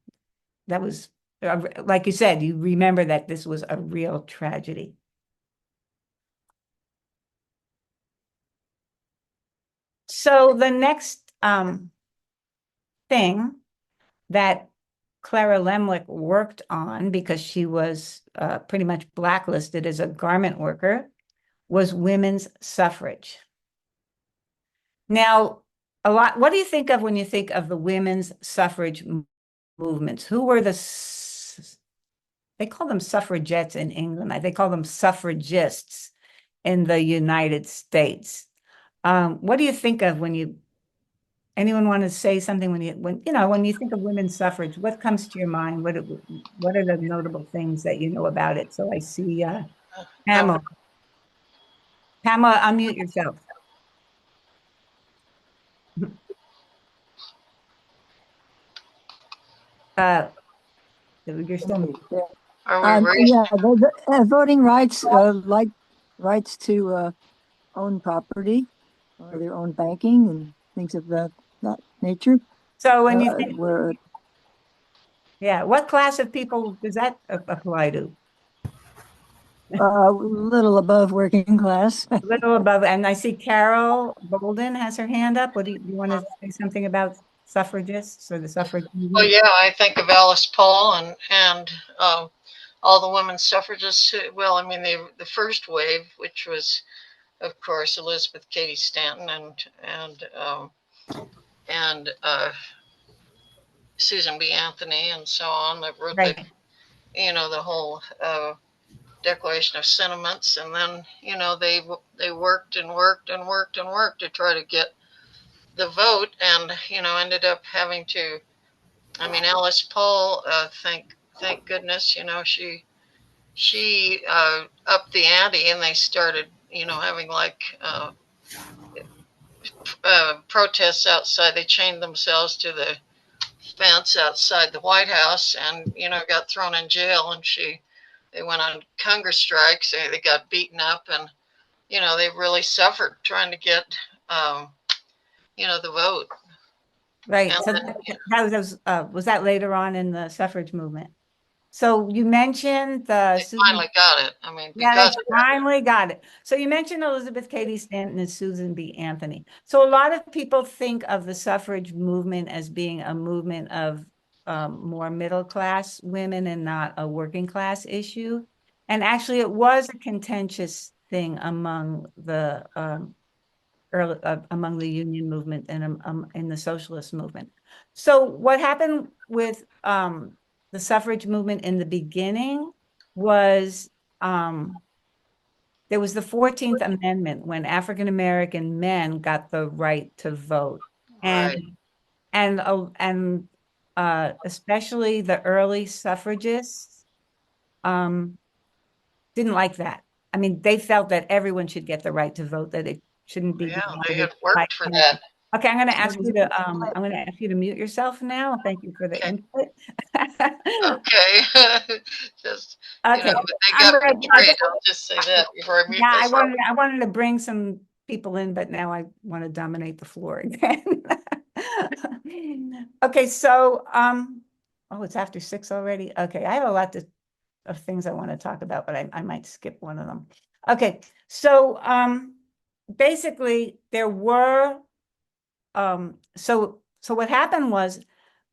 that was, like you said, you remember that this was a real tragedy. So the next thing that Clara Lemlich worked on, because she was pretty much blacklisted as a garment worker, was women's suffrage. Now, what do you think of when you think of the women's suffrage movements? Who were they call them suffragettes in England. They call them suffragists in the United States. What do you think of when anyone want to say something when you think of women's suffrage, what comes to your mind? What are the notable things that you know about it? So I see Pamela. Pamela, unmute yourself. You're still muted. Are we ready? Yeah, the voting rights, like rights to own property or their own banking and things of that nature. So when you think, were yeah, what class of people does that apply to? a little above working class. A little above, and I see Carol Bolden has her hand up. What do you want to say something about suffragists or the suffrage movement? Well, yeah, I think of Alice Paul and all the women suffragists. Well, I mean, the first wave, which was, of course, Elizabeth Cady Stanton and Susan B. Anthony and so on, that wrote Right. the whole Declaration of Sentiments, and then they worked and worked and worked and worked to try to get the vote, and ended up having to. I mean, Alice Paul, thank goodness, she upped the ante, and they started having like protests outside. They chained themselves to the fence outside the White House, and got thrown in jail, and they went on hunger strikes. They got beaten up, and they really suffered trying to get the vote. Right. And So then, was that later on in the suffrage movement? So you mentioned the they finally got it. I mean, yeah, because they finally got it. So you mentioned Elizabeth Cady Stanton and Susan B. Anthony. So a lot of people think of the suffrage movement as being a movement of more middle class women and not a working class issue. And actually, it was a contentious thing among the among the union movement and in the socialist movement. So what happened with the suffrage movement in the beginning was there was the 14th Amendment when African American men got the right to vote, right. and especially the early suffragists didn't like that. I mean, they felt that everyone should get the right to vote, that it shouldn't be Yeah, they divided had by worked for that. Okay, I'm going to ask you to mute yourself now. Thank you for the Okay. input. Okay. Just Okay, they I'm got ready. betrayed. I'll just say that before I mute Yeah, myself. I wanted to bring some people in, but now I want to dominate the floor again. Okay, so oh, it's after 6 already. Okay, I have a lot of things I want to talk about, but I might skip one of them. Okay, so basically there were so what happened was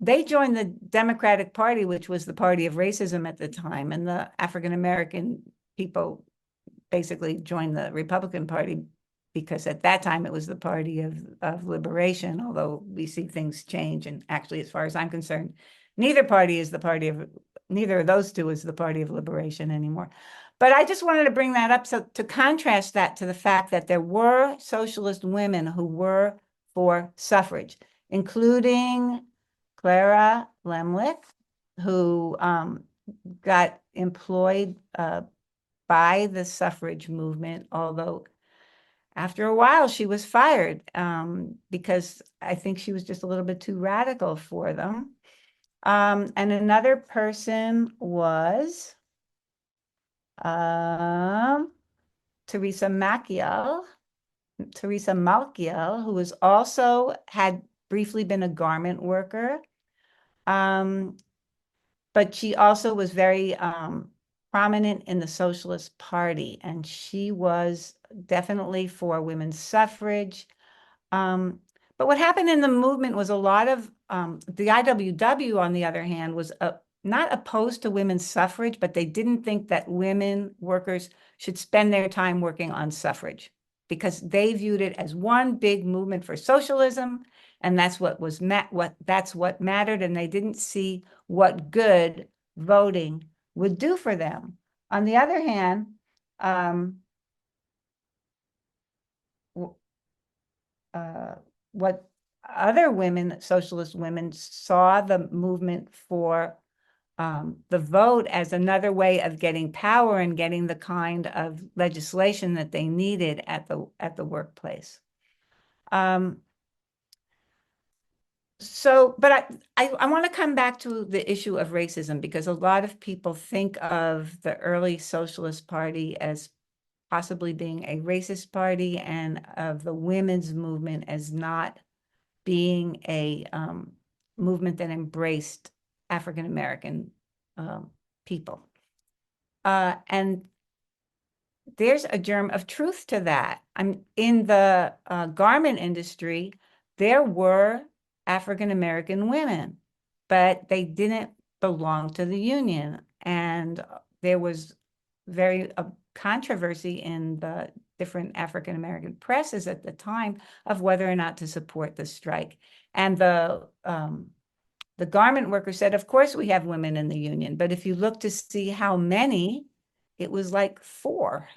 they joined the Democratic Party, which was the party of racism at the time, and the African American people basically joined the Republican Party because at that time it was the party of liberation, although we see things change. And actually, as far as I'm concerned, neither of those two is the party of liberation anymore. But I just wanted to bring that up so to contrast that to the fact that there were socialist women who were for suffrage, including Clara Lemlich, who got employed by the suffrage movement, although after a while she was fired because I think she was just a little bit too radical for them. And another person was Teresa Malkiel, who was also had briefly been a garment worker. But she also was very prominent in the Socialist Party, and she was definitely for women's suffrage. But what happened in the movement was a lot of the IWW, on the other hand, was not opposed to women's suffrage, but they didn't think that women workers should spend their time working on suffrage because they viewed it as one big movement for socialism, and that's what mattered, and they didn't see what good voting would do for them. On the other hand, what other women, socialist women, saw the movement for the vote as another way of getting power and getting the kind of legislation that they needed at the workplace. But I want to come back to the issue of racism because a lot of people think of the early Socialist Party as possibly being a racist party and of the women's movement as not being a movement that embraced African American people. And there's a germ of truth to that. In the garment industry, there were African American women, but they didn't belong to the union. And there was very controversy in the different African American presses at the time of whether or not to support the strike. And the garment worker said, of course we have women in the union, but if you look to see how many, it was like 4.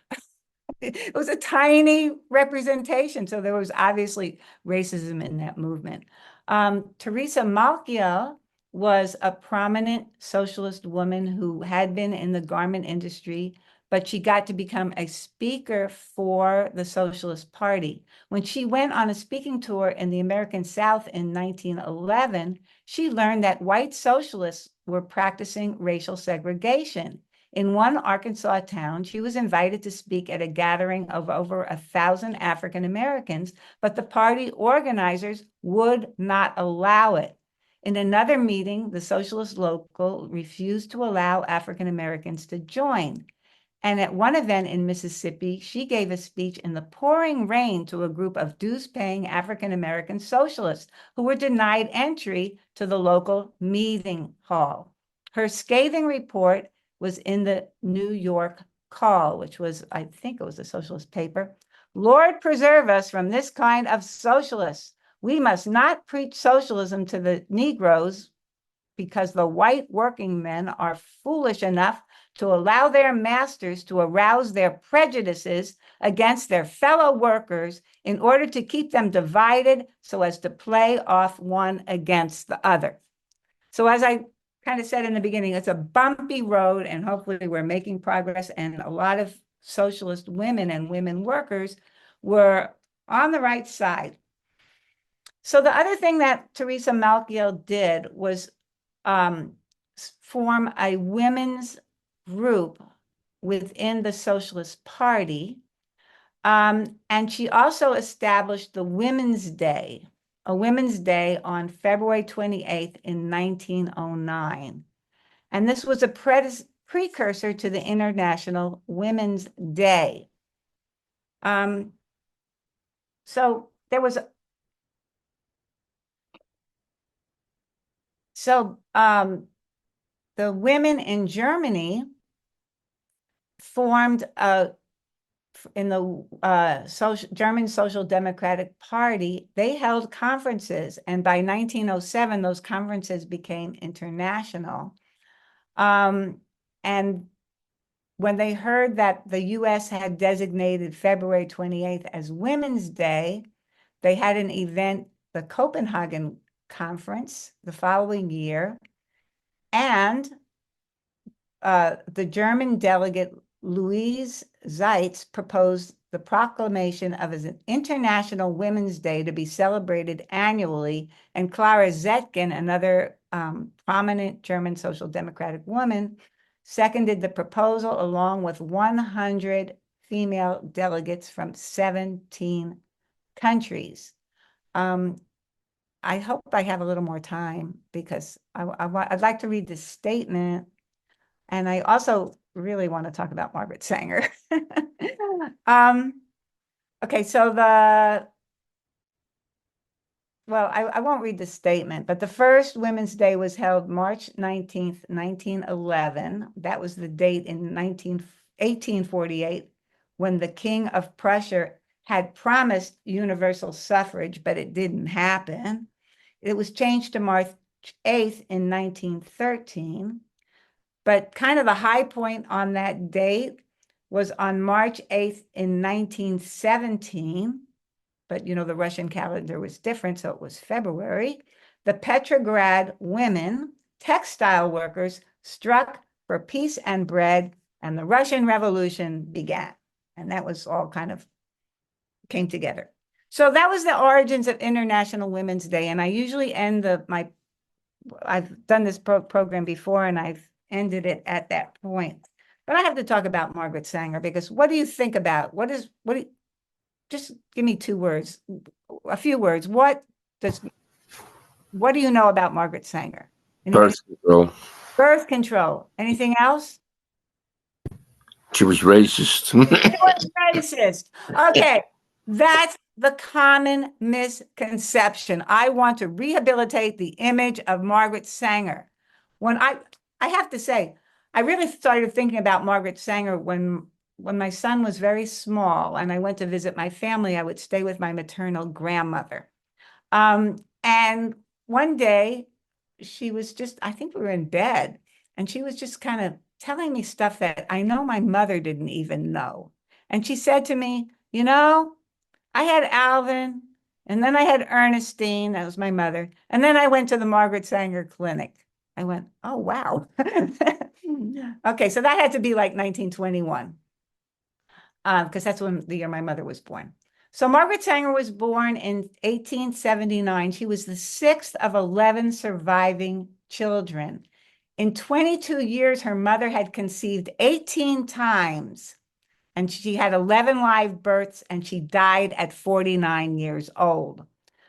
It was a tiny representation. So there was obviously racism in that movement. Teresa Malkiel was a prominent socialist woman who had been in the garment industry, but she got to become a speaker for the Socialist Party. When she went on a speaking tour in the American South in 1911, she learned that white socialists were practicing racial segregation. In one Arkansas town, she was invited to speak at a gathering of over 1,000 African Americans, but the party organizers would not allow it. In another meeting, the socialist local refused to allow African Americans to join. And at one event in Mississippi, she gave a speech in the pouring rain to a group of dues-paying African American socialists who were denied entry to the local meeting hall. Her scathing report was in the New York Call, which was, I think it was a socialist paper. Lord preserve us from this kind of socialists. We must not preach socialism to the Negroes because the white working men are foolish enough to allow their masters to arouse their prejudices against their fellow workers in order to keep them divided so as to play off one against the other. So as I kind of said in the beginning, it's a bumpy road, and hopefully we're making progress. And a lot of socialist women and women workers were on the right side. So the other thing that Teresa Malkiel did was form a women's group within the Socialist Party. And she also established the Women's Day, a Women's Day on February 28th in 1909. And this was a precursor to the International Women's Day. So there was the women in Germany formed in the German Social Democratic Party. They held conferences, and by 1907, those conferences became international. And when they heard that the US had designated February 28th as Women's Day, they had an event, the Copenhagen Conference, the following year. And the German delegate Louise Zeitz proposed the proclamation of an International Women's Day to be celebrated annually, and Clara Zetkin, another prominent German social democratic woman, seconded the proposal along with 100 female delegates from 17 countries. I hope I have a little more time because I'd like to read this statement. And I also really want to talk about Margaret Sanger. Okay, so I won't read the statement, but the first Women's Day was held March 19th, 1911. That was the date in 1848 when the King of Prussia had promised universal suffrage, but it didn't happen. It was changed to March 8th in 1913. But kind of the high point on that date was on March 8th in 1917. But, you know, the Russian calendar was different, so it was February. The Petrograd women, textile workers, struck for peace and bread, and the Russian Revolution began. And that was all kind of came together. So that was the origins of International Women's Day. And I usually end I've done this program before, and I've ended it at that point. But I have to talk about Margaret Sanger, because what do you think about, just give me 2 words, a few words. What do you know about Margaret Sanger? Birth control. Birth control. Anything else? She was racist. She was racist. Okay, that's the common misconception. I want to rehabilitate the image of Margaret Sanger. When I have to say, I really started thinking about Margaret Sanger when my son was very small and I went to visit my family. I would stay with my maternal grandmother. And one day she was just, I think we were in bed, and she was just kind of telling me stuff that I know my mother didn't even know. And she said to me, you know, I had Alvin, and then I had Ernestine, that was my mother, and then I went to the Margaret Sanger Clinic. I went, oh, wow. Okay, so that had to be like 1921, because that's when the year my mother was born. So Margaret Sanger was born in 1879. She was the 6th of 11 surviving children. In 22 years, her mother had conceived 18 times, and she had 11 live births, and she died at 49 years old.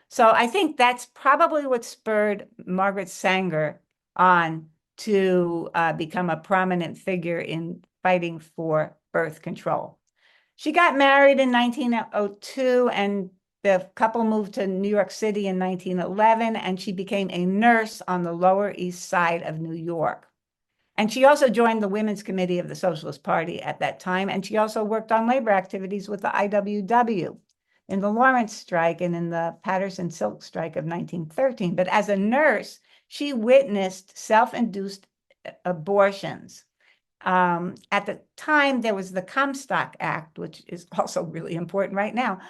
So I think that's probably what spurred Margaret Sanger on to become a prominent figure in fighting for birth control. She got married in 1902, and the couple moved to New York City in 1911, and she became a nurse on the Lower East Side of New York. And she also joined the Women's Committee of the Socialist Party at that time, and she also worked on labor activities with the IWW in the Lawrence strike and in the Patterson Silk strike of 1913. But as a nurse, she witnessed self-induced abortions. At the time, there was the Comstock Act, which is also really important right now,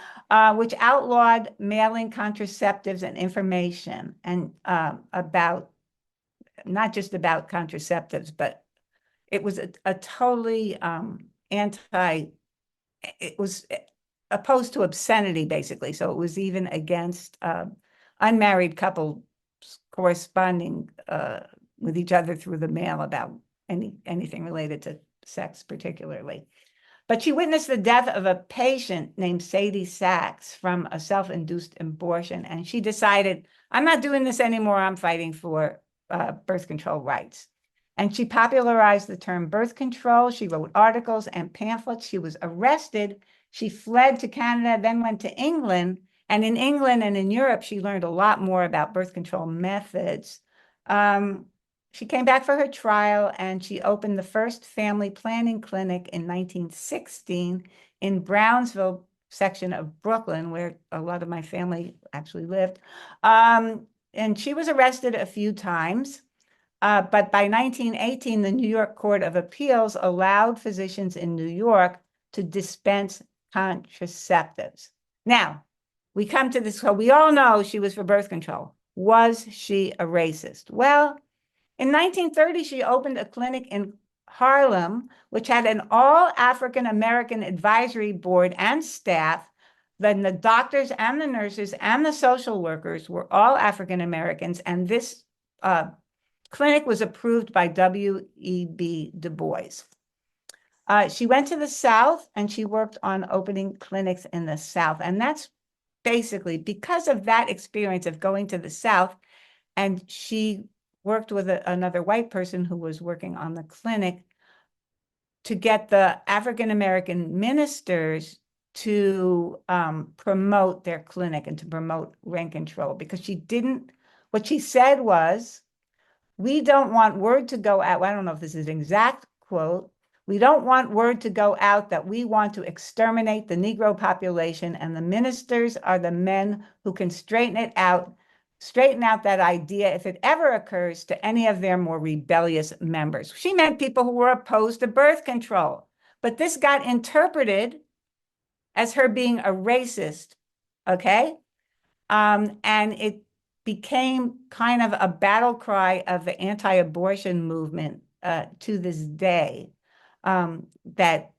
which outlawed mailing contraceptives and information, and about, not just about contraceptives, but it was a totally it was opposed to obscenity, basically. So it was even against unmarried couples corresponding with each other through the mail about anything related to sex particularly. But she witnessed the death of a patient named Sadie Sachs from a self-induced abortion. And she decided, I'm not doing this anymore. I'm fighting for birth control rights. And she popularized the term birth control. She wrote articles and pamphlets. She was arrested. She fled to Canada, then went to England. And in England and in Europe, she learned a lot more about birth control methods. She came back for her trial, and she opened the first family planning clinic in 1916 in Brownsville section of Brooklyn, where a lot of my family actually lived. And she was arrested a few times. But by 1918, the New York Court of Appeals allowed physicians in New York to dispense contraceptives. Now, we come to this, so we all know she was for birth control. Was she a racist? Well, in 1930, she opened a clinic in Harlem, which had an all African-American advisory board and staff. Then the doctors and the nurses and the social workers were all African-Americans, and this clinic was approved by W.E.B. Du Bois. She went to the South, and she worked on opening clinics in the South. And that's basically because of that experience of going to the South, and she worked with another white person who was working on the clinic to get the African-American ministers to promote their clinic and to promote rent control, because what she said was, we don't want word to go out. Well, I don't know if this is an exact quote. We don't want word to go out that we want to exterminate the Negro population, and the ministers are the men who can straighten out that idea if it ever occurs to any of their more rebellious members. She meant people who were opposed to birth control, but this got interpreted as her being a racist, okay? And it became kind of a battle cry of the anti-abortion movement to this day, that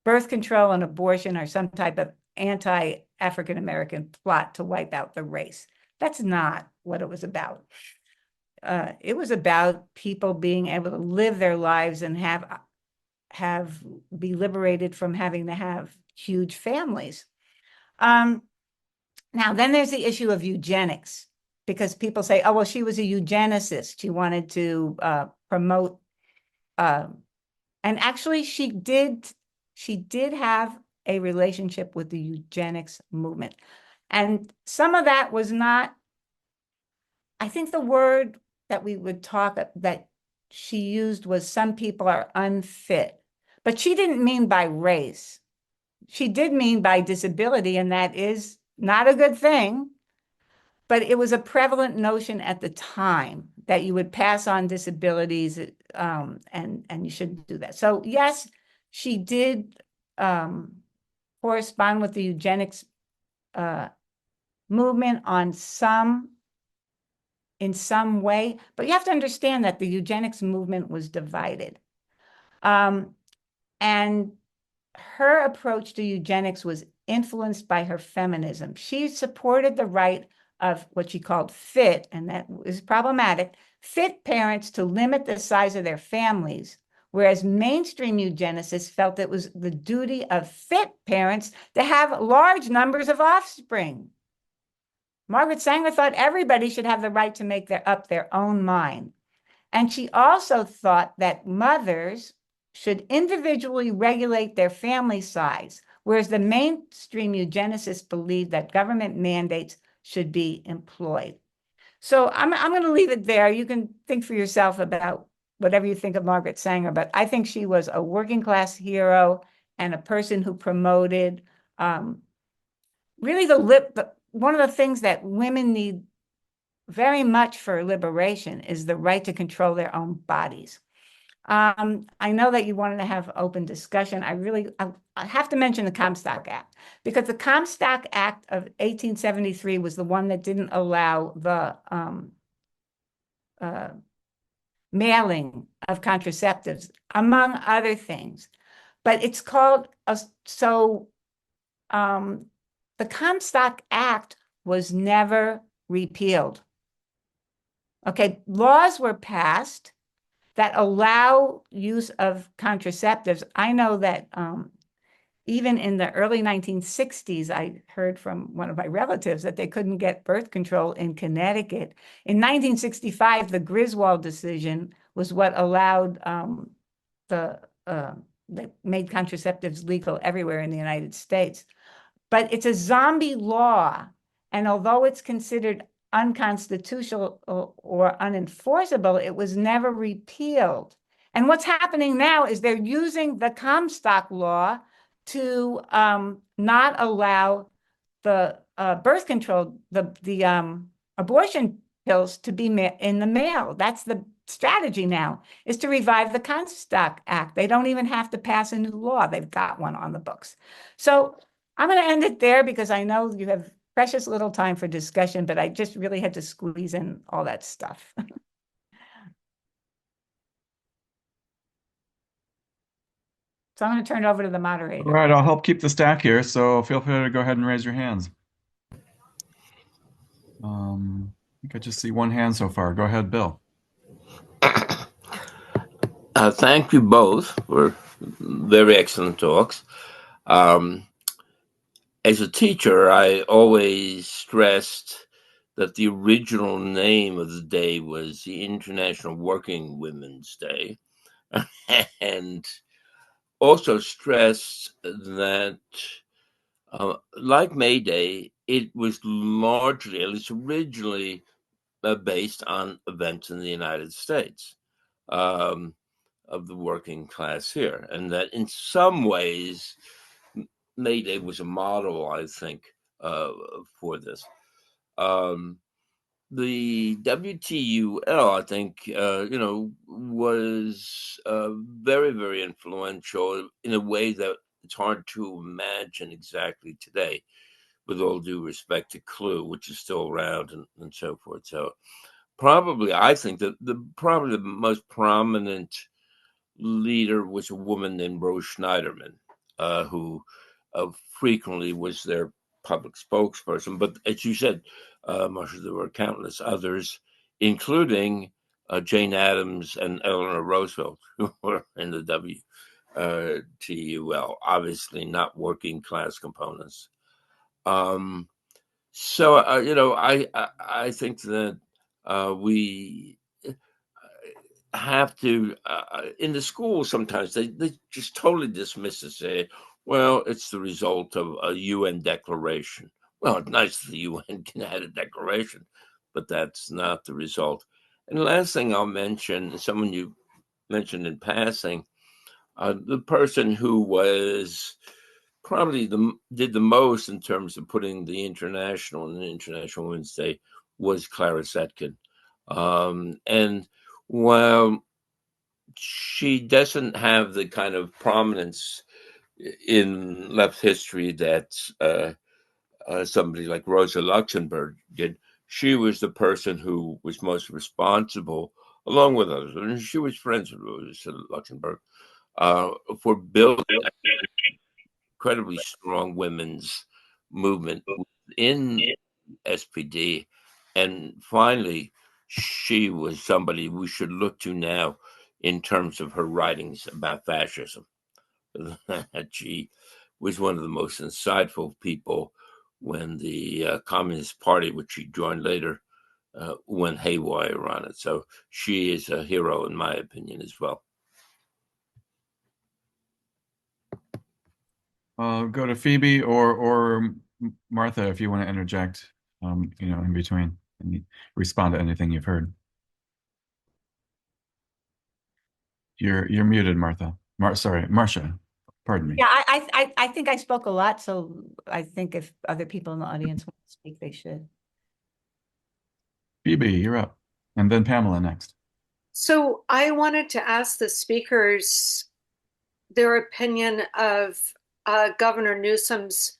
birth control and abortion are some type of anti-African-American plot to wipe out the race. That's not what it was about. It was about people being able to live their lives and be liberated from having to have huge families. Now, then there's the issue of eugenics, because people say, oh, well, she was a eugenicist. She wanted to promote, and actually she did have a relationship with the eugenics movement. And some of that was not, I think the word that we would talk that she used was some people are unfit, but she didn't mean by race. She did mean by disability, and that is not a good thing, but it was a prevalent notion at the time that you would pass on disabilities, and you shouldn't do that. So yes, she did correspond with the eugenics movement in some way, but you have to understand that the eugenics movement was divided. And her approach to eugenics was influenced by her feminism. She supported the right of what she called fit, and that is problematic, fit parents to limit the size of their families, whereas mainstream eugenicists felt it was the duty of fit parents to have large numbers of offspring. Margaret Sanger thought everybody should have the right to make up their own mind. And she also thought that mothers should individually regulate their family size, whereas the mainstream eugenicists believed that government mandates should be employed. So I'm going to leave it there. You can think for yourself about whatever you think of Margaret Sanger, but I think she was a working class hero and a person who promoted really one of the things that women need very much for liberation is the right to control their own bodies. I know that you wanted to have open discussion. I have to mention the Comstock Act, because the Comstock Act of 1873 was the one that didn't allow the mailing of contraceptives, among other things. But it's called, the Comstock Act was never repealed. Okay, laws were passed that allow use of contraceptives. I know that even in the early 1960s, I heard from one of my relatives that they couldn't get birth control in Connecticut. In 1965, the Griswold decision was what allowed that made contraceptives legal everywhere in the United States. But it's a zombie law. And although it's considered unconstitutional or unenforceable, it was never repealed. And what's happening now is they're using the Comstock law to not allow the birth control, the abortion pills to be in the mail. That's the strategy now, is to revive the Comstock Act. They don't even have to pass a new law. They've got one on the books. So I'm going to end it there because I know you have precious little time for discussion, but I just really had to squeeze in all that stuff. So I'm going to turn it over to the All moderator. right, I'll help keep the stack here, so feel free to go ahead and raise your hands. I think I just see one hand so far. Go ahead, Bill. Thank you both for very excellent talks. As a teacher, I always stressed that the original name of the day was the International Working Women's Day, and also stressed that, like May Day, it was largely, at least originally, based on events in the United States. Of the working class here, and that in some ways May Day was a model, I think, for this. The WTUL, I think, was very, very influential in a way that it's hard to imagine exactly today, with all due respect to Clue, which is still around and so forth. So probably, I think that probably the most prominent leader was a woman named Rose Schneiderman, who frequently was their public spokesperson. But as you said, Marsha, there were countless others, including Jane Addams and Eleanor Roosevelt, who were in the WTUL, obviously not working class components. So, I think that we have to, in the schools, sometimes they just totally dismiss it, say, well, it's the result of a UN declaration. Well, it's nice that the UN can add a declaration, but that's not the result. And the last thing I'll mention, someone you mentioned in passing, the person who was probably did the most in terms of putting the International Women's Day was Clara Zetkin. And while she doesn't have the kind of prominence in left history that somebody like Rosa Luxemburg did, she was the person who was most responsible, along with others, and she was friends with Rosa Luxemburg, for building an incredibly strong women's movement in SPD. And finally, she was somebody we should look to now in terms of her writings about fascism. She was one of the most insightful people when the Communist Party, which she joined later, went haywire on it. So she is a hero, in my opinion, as well. Go to Phoebe or Martha if you want to interject, in between and respond to anything you've heard. You're muted, Martha. Sorry, Marsha. Pardon me. Yeah, I think I spoke a lot, so I think if other people in the audience want to speak, they should. Phoebe, you're up. And then Pamela next. So I wanted to ask the speakers their opinion of Governor Newsom's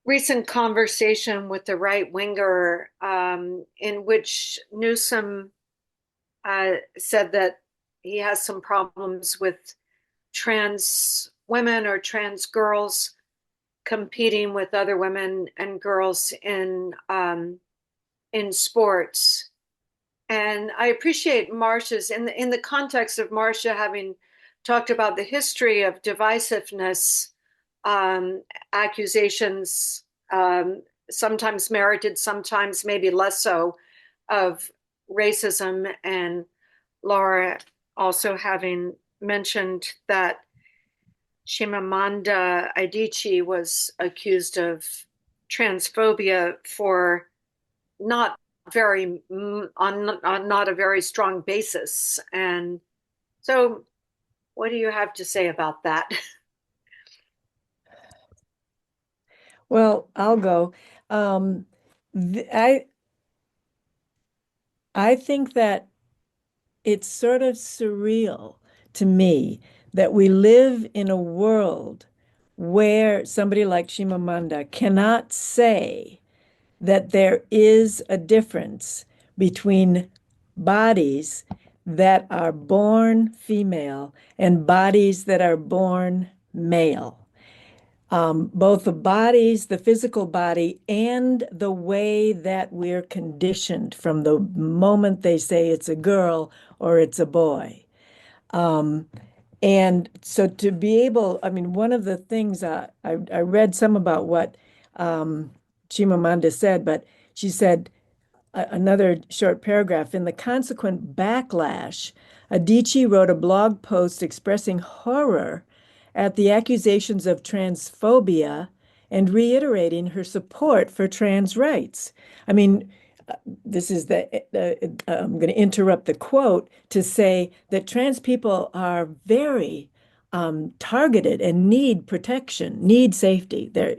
recent conversation with the right winger, in which Newsom said that he has some problems with trans women or trans girls competing with other women and girls in sports. And I appreciate Marsha's, in the context of Marsha having talked about the history of divisiveness, accusations, sometimes merited, sometimes maybe less so, of racism, and Laura also having mentioned that Chimamanda Adichie was accused of transphobia for not on not a very strong basis. And so what do you have to say about that? Well, I'll go. I think that it's sort of surreal to me that we live in a world where somebody like Chimamanda cannot say that there is a difference between bodies that are born female and bodies that are born male. Both the bodies, the physical body, and the way that we're conditioned from the moment they say it's a girl or it's a boy. And so to be able, I mean, one of the things I read some about what Chimamanda said, but she said, another short paragraph, in the consequent backlash, Adichie wrote a blog post expressing horror at the accusations of transphobia and reiterating her support for trans rights. I mean, this is I'm going to interrupt the quote to say that trans people are very targeted and need protection, need safety. They're,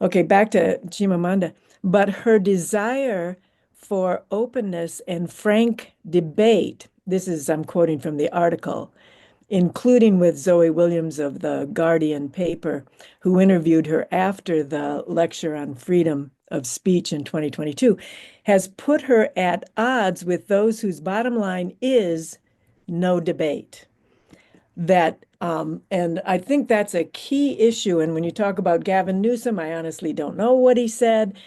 okay, back to Chimamanda. But her desire for openness and frank debate, this is, I'm quoting from the article, including with Zoe Williams of the Guardian paper, who interviewed her after the lecture on freedom of speech in 2022, has put her at odds with those whose bottom line is no debate. And I think that's a key issue. And when you talk about Gavin Newsom, I honestly don't know what he said.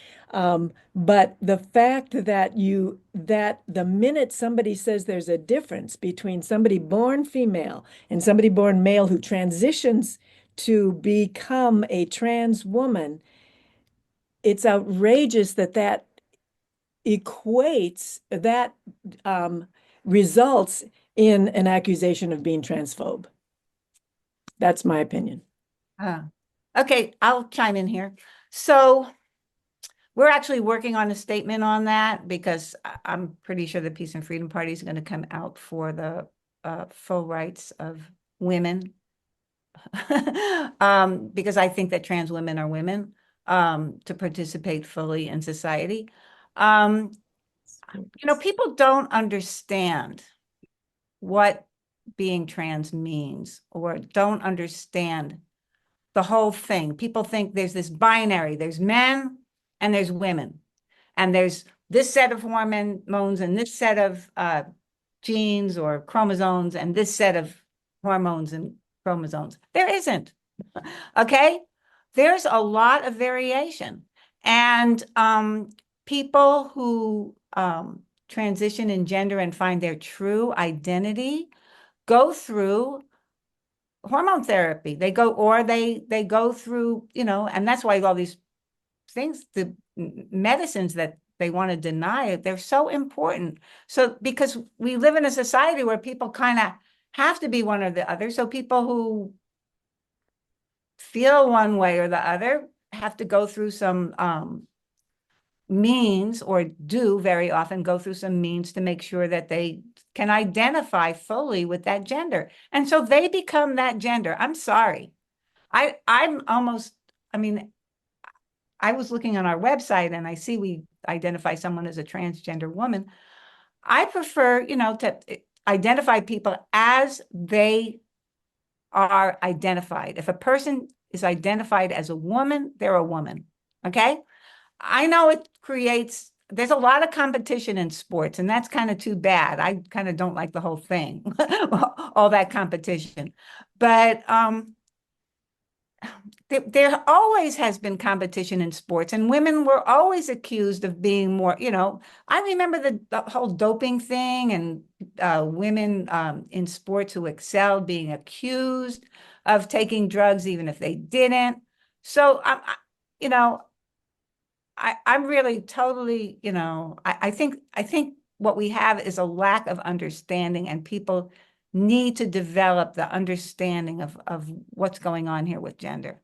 But the fact that the minute somebody says there's a difference between somebody born female and somebody born male who transitions to become a trans woman, it's outrageous that equates, that results in an accusation of being transphobe. That's my opinion. Okay, I'll chime in here. So we're actually working on a statement on that because I'm pretty sure the Peace and Freedom Party is going to come out for the full rights of women. Because I think that trans women are women to participate fully in society. People don't understand what being trans means or don't understand the whole thing. People think there's this binary, there's men and there's women, and there's this set of hormones and this set of genes or chromosomes and this set of hormones and chromosomes. There isn't, okay? There's a lot of variation. And people who transition in gender and find their true identity go through hormone therapy. They go through, and that's why all these things, the medicines that they want to deny, they're so important. So because we live in a society where people kind of have to be one or the other. So people who feel one way or the other have to go through some means, or do very often go through some means to make sure that they can identify fully with that gender. And so they become that gender. I'm sorry. I was looking on our website and I see we identify someone as a transgender woman. I prefer, to identify people as they are identified. If a person is identified as a woman, they're a woman, okay? I know there's a lot of competition in sports, and that's kind of too bad. I kind of don't like the whole thing, all that competition. But there always has been competition in sports, and women were always accused of being more, I remember the whole doping thing, and women in sports who excelled being accused of taking drugs even if they didn't. So you know, I'm really totally, I think what we have is a lack of understanding, and people need to develop the understanding of what's going on here with gender.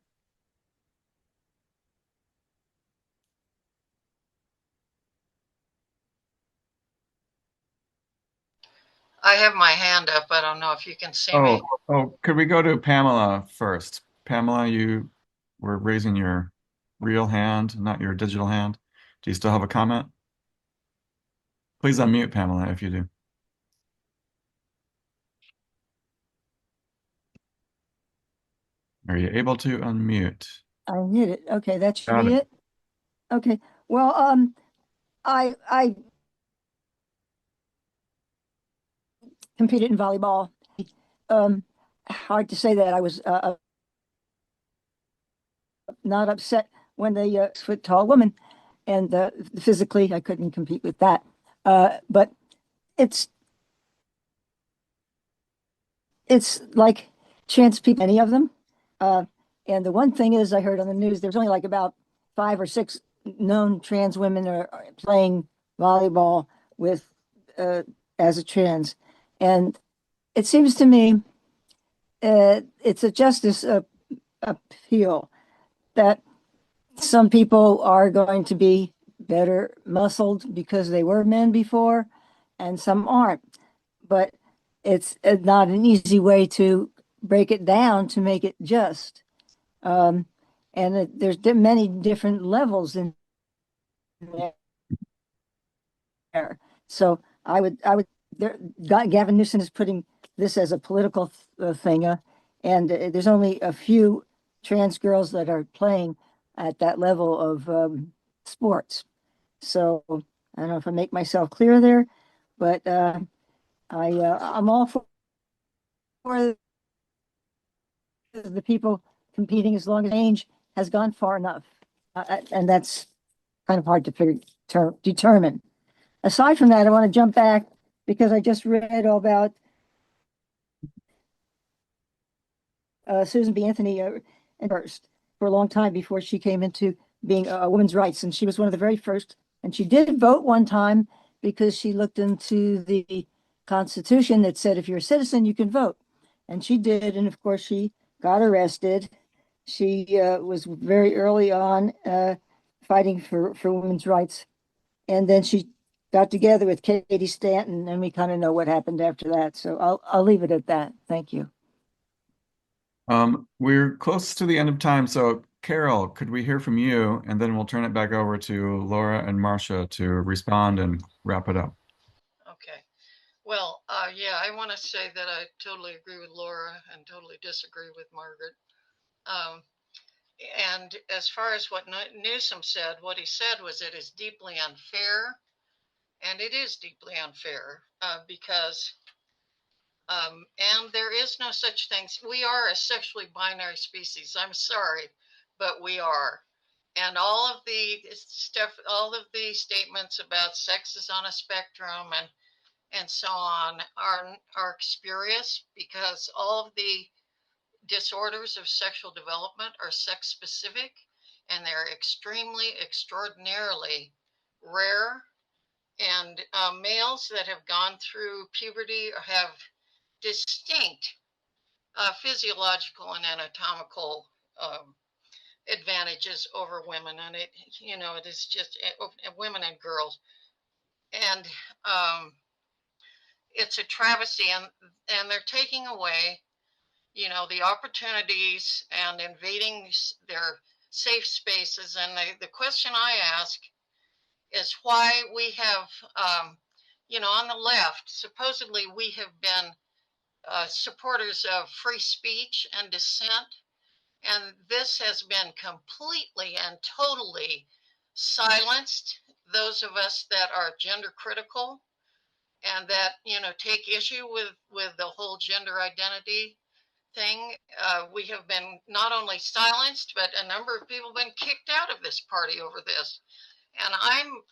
I have my hand up. I don't know if you can see me. Could we go to Pamela first? Pamela, you were raising your real hand, not your digital hand. Do you still have a comment? Please unmute, Pamela, if you do. Are you able to unmute? I hit it. Okay, that should Got be it. it. Okay. Well, I competed in volleyball. Hard to say that I was not upset when the 6 foot tall woman, and physically I couldn't compete with that. But it's like trans people, any of them. And the one thing is, I heard on the news there's only like about 5 or 6 known trans women are playing volleyball with as a trans, and it seems to me it's a justice appeal that some people are going to be better muscled because they were men before, and some aren't. But it's not an easy way to break it down to make it just. Um, and there's many different levels in there. So Gavin Newsom is putting this as a political thing, and there's only a few trans girls that are playing at that level of sports. So I don't know if I make myself clear there, but I'm all for the people competing as long as age has gone far enough, and that's kind of hard to determine. Aside from that, I want to jump back because I just read all about Susan B. Anthony and first for a long time before she came into being a women's rights, and she was one of the very first. And she did vote one time because she looked into the Constitution that said if you're a citizen, you can vote, and she did. And of course, she got arrested. She was very early on fighting for women's rights, and then she got together with Katie Stanton, and we kind of know what happened after that. So I'll leave it at that. Thank you. We're close to the end of time, so Carol, could we hear from you? And then we'll turn it back over to Laura and Marsha to respond and wrap it up. Okay. Well, yeah, I want to say that I totally agree with Laura and totally disagree with Margaret. And as far as what Newsom said, what he said was it is deeply unfair, and it is deeply unfair because and there is no such thing. We are a sexually binary species. I'm sorry, but we are. And all of the stuff, all of the statements about sex is on a spectrum and so on are spurious because all of the disorders of sexual development are sex specific, and they're extremely, extraordinarily rare. And males that have gone through puberty have distinct physiological and anatomical advantages over women, and it is just women and girls, and it's a travesty, and they're taking away the opportunities and invading their safe spaces. And the question I ask is why we have on the left, supposedly we have been supporters of free speech and dissent, and this has been completely and totally silenced those of us that are gender critical and that take issue with the whole gender identity thing. We have been not only silenced, but a number of people have been kicked out of this party over this. And I'm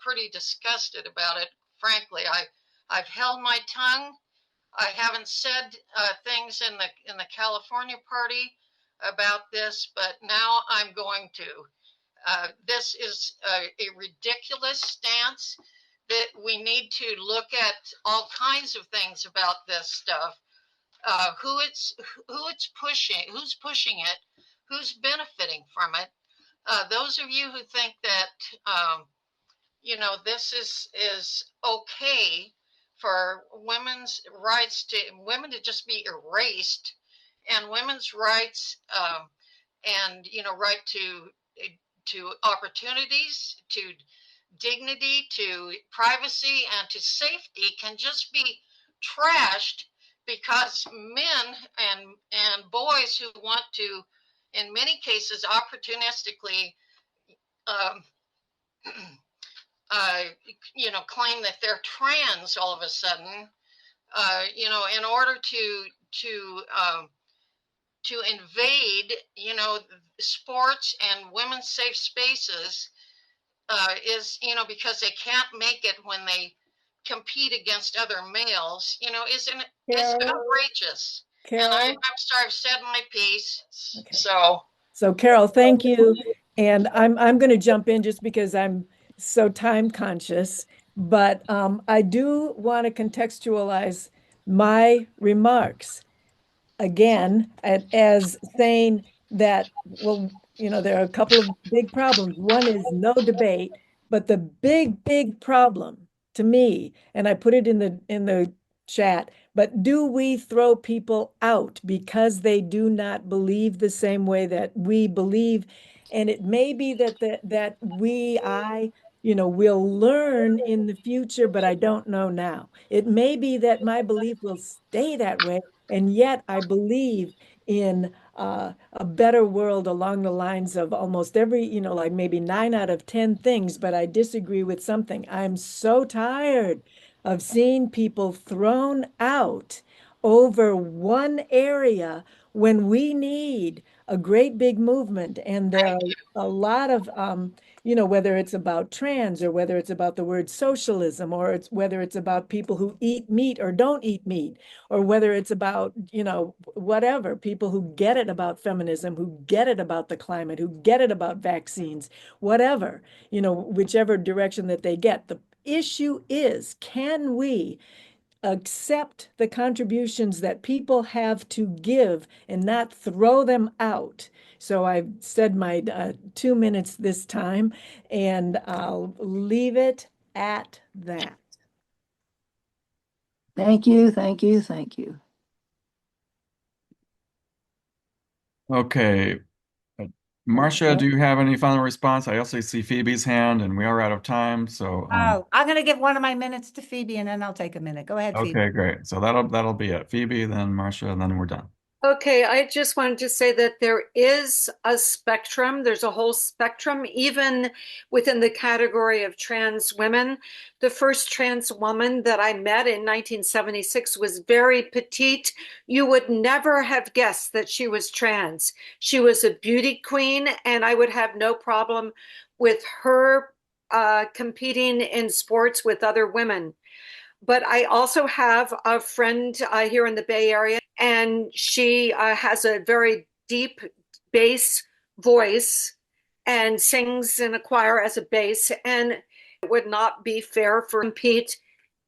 pretty disgusted about it. Frankly, I've held my tongue. I haven't said things in the California party about this, but now I'm going to. This is a ridiculous stance that we need to look at all kinds of things about this stuff. Who it's pushing, who's pushing it, who's benefiting from it. Those of you who think that this is okay for women to just be erased, and women's rights and right to opportunities, to dignity, to privacy, and to safety can just be trashed because men and boys who want to, in many cases, opportunistically claim that they're trans all of a sudden, in order to invade, sports and women's safe spaces, is, because they can't make it when they compete against other males, isn't it? It's outrageous. And I'm sorry, I've said my piece. Okay. So Carol, thank you. And I'm going to jump in just because I'm so time conscious, but I do want to contextualize my remarks again as saying that, well, there are a couple of big problems. One is no debate, but the big problem to me, and I put it in the chat, but do we throw people out because they do not believe the same way that we believe? And it may be that will learn in the future, but I don't know now. It may be that my belief will stay that way, and yet I believe in a better world along the lines of almost every, like maybe 9 out of 10 things, but I disagree with something. I'm so tired of seeing people thrown out over one area when we need a great big movement. And there are a lot of, whether it's about trans or whether it's about the word socialism, or whether it's about people who eat meat or don't eat meat, or whether it's about, whatever, people who get it about feminism, who get it about the climate, who get it about vaccines, whatever, whichever direction that they get. The issue is, can we accept the contributions that people have to give and not throw them out? So I've said my 2 minutes this time, and I'll leave it at that. Thank you, thank you, thank you. Okay. Marsha, do you have any final response? I also see Phoebe's hand, and we are out of time. So I'm going to give one of my minutes to Phoebe, and then I'll take a minute. Go ahead, Phoebe. okay, great. So that'll be it. Phoebe, then Marsha, and then we're done. Okay, I just wanted to say that there is a spectrum. There's a whole spectrum, even within the category of trans women. The first trans woman that I met in 1976 was very petite. You would never have guessed that she was trans. She was a beauty queen, and I would have no problem with her competing in sports with other women. But I also have a friend here in the Bay Area, and she has a very deep bass voice and sings in a choir as a bass, and it would not be fair for compete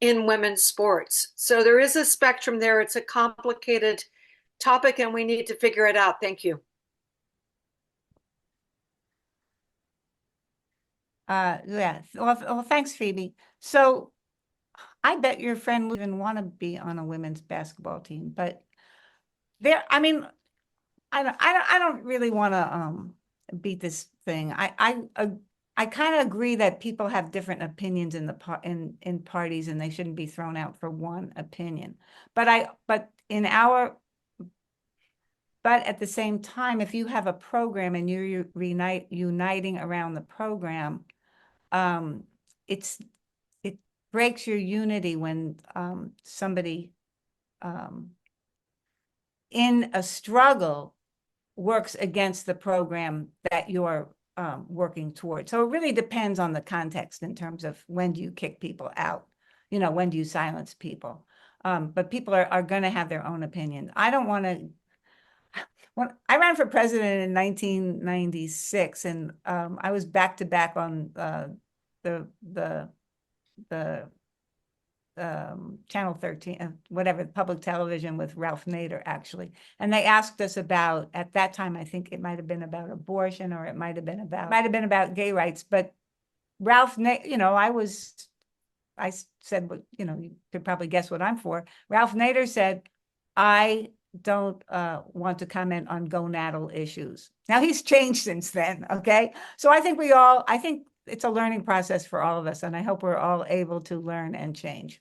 in women's sports. So there is a spectrum there. It's a complicated topic, and we need to figure it out. Thank you. Yeah. Well, thanks, Phoebe. So I bet your friend would even want to be on a women's basketball team, but I don't really want to beat this thing. I kind of agree that people have different opinions in parties, and they shouldn't be thrown out for one opinion. But at the same time, if you have a program and you're uniting around the program, it breaks your unity when somebody in a struggle works against the program that you're working towards. So it really depends on the context in terms of when do you kick people out, you know, when do you silence people. But people are going to have their own opinion. I don't want to. When I ran for president in 1996, and I was back to back on the Channel 13, whatever, public television with Ralph Nader, actually. And they asked us about, at that time, I think it might have been about abortion, or it might have been about gay rights. But Ralph Nader, you know, I said, well, you know, you could probably guess what I'm for. Ralph Nader said, I don't want to comment on gonadal issues. Now he's changed since then, okay? So I think I think it's a learning process for all of us, and I hope we're all able to learn and change.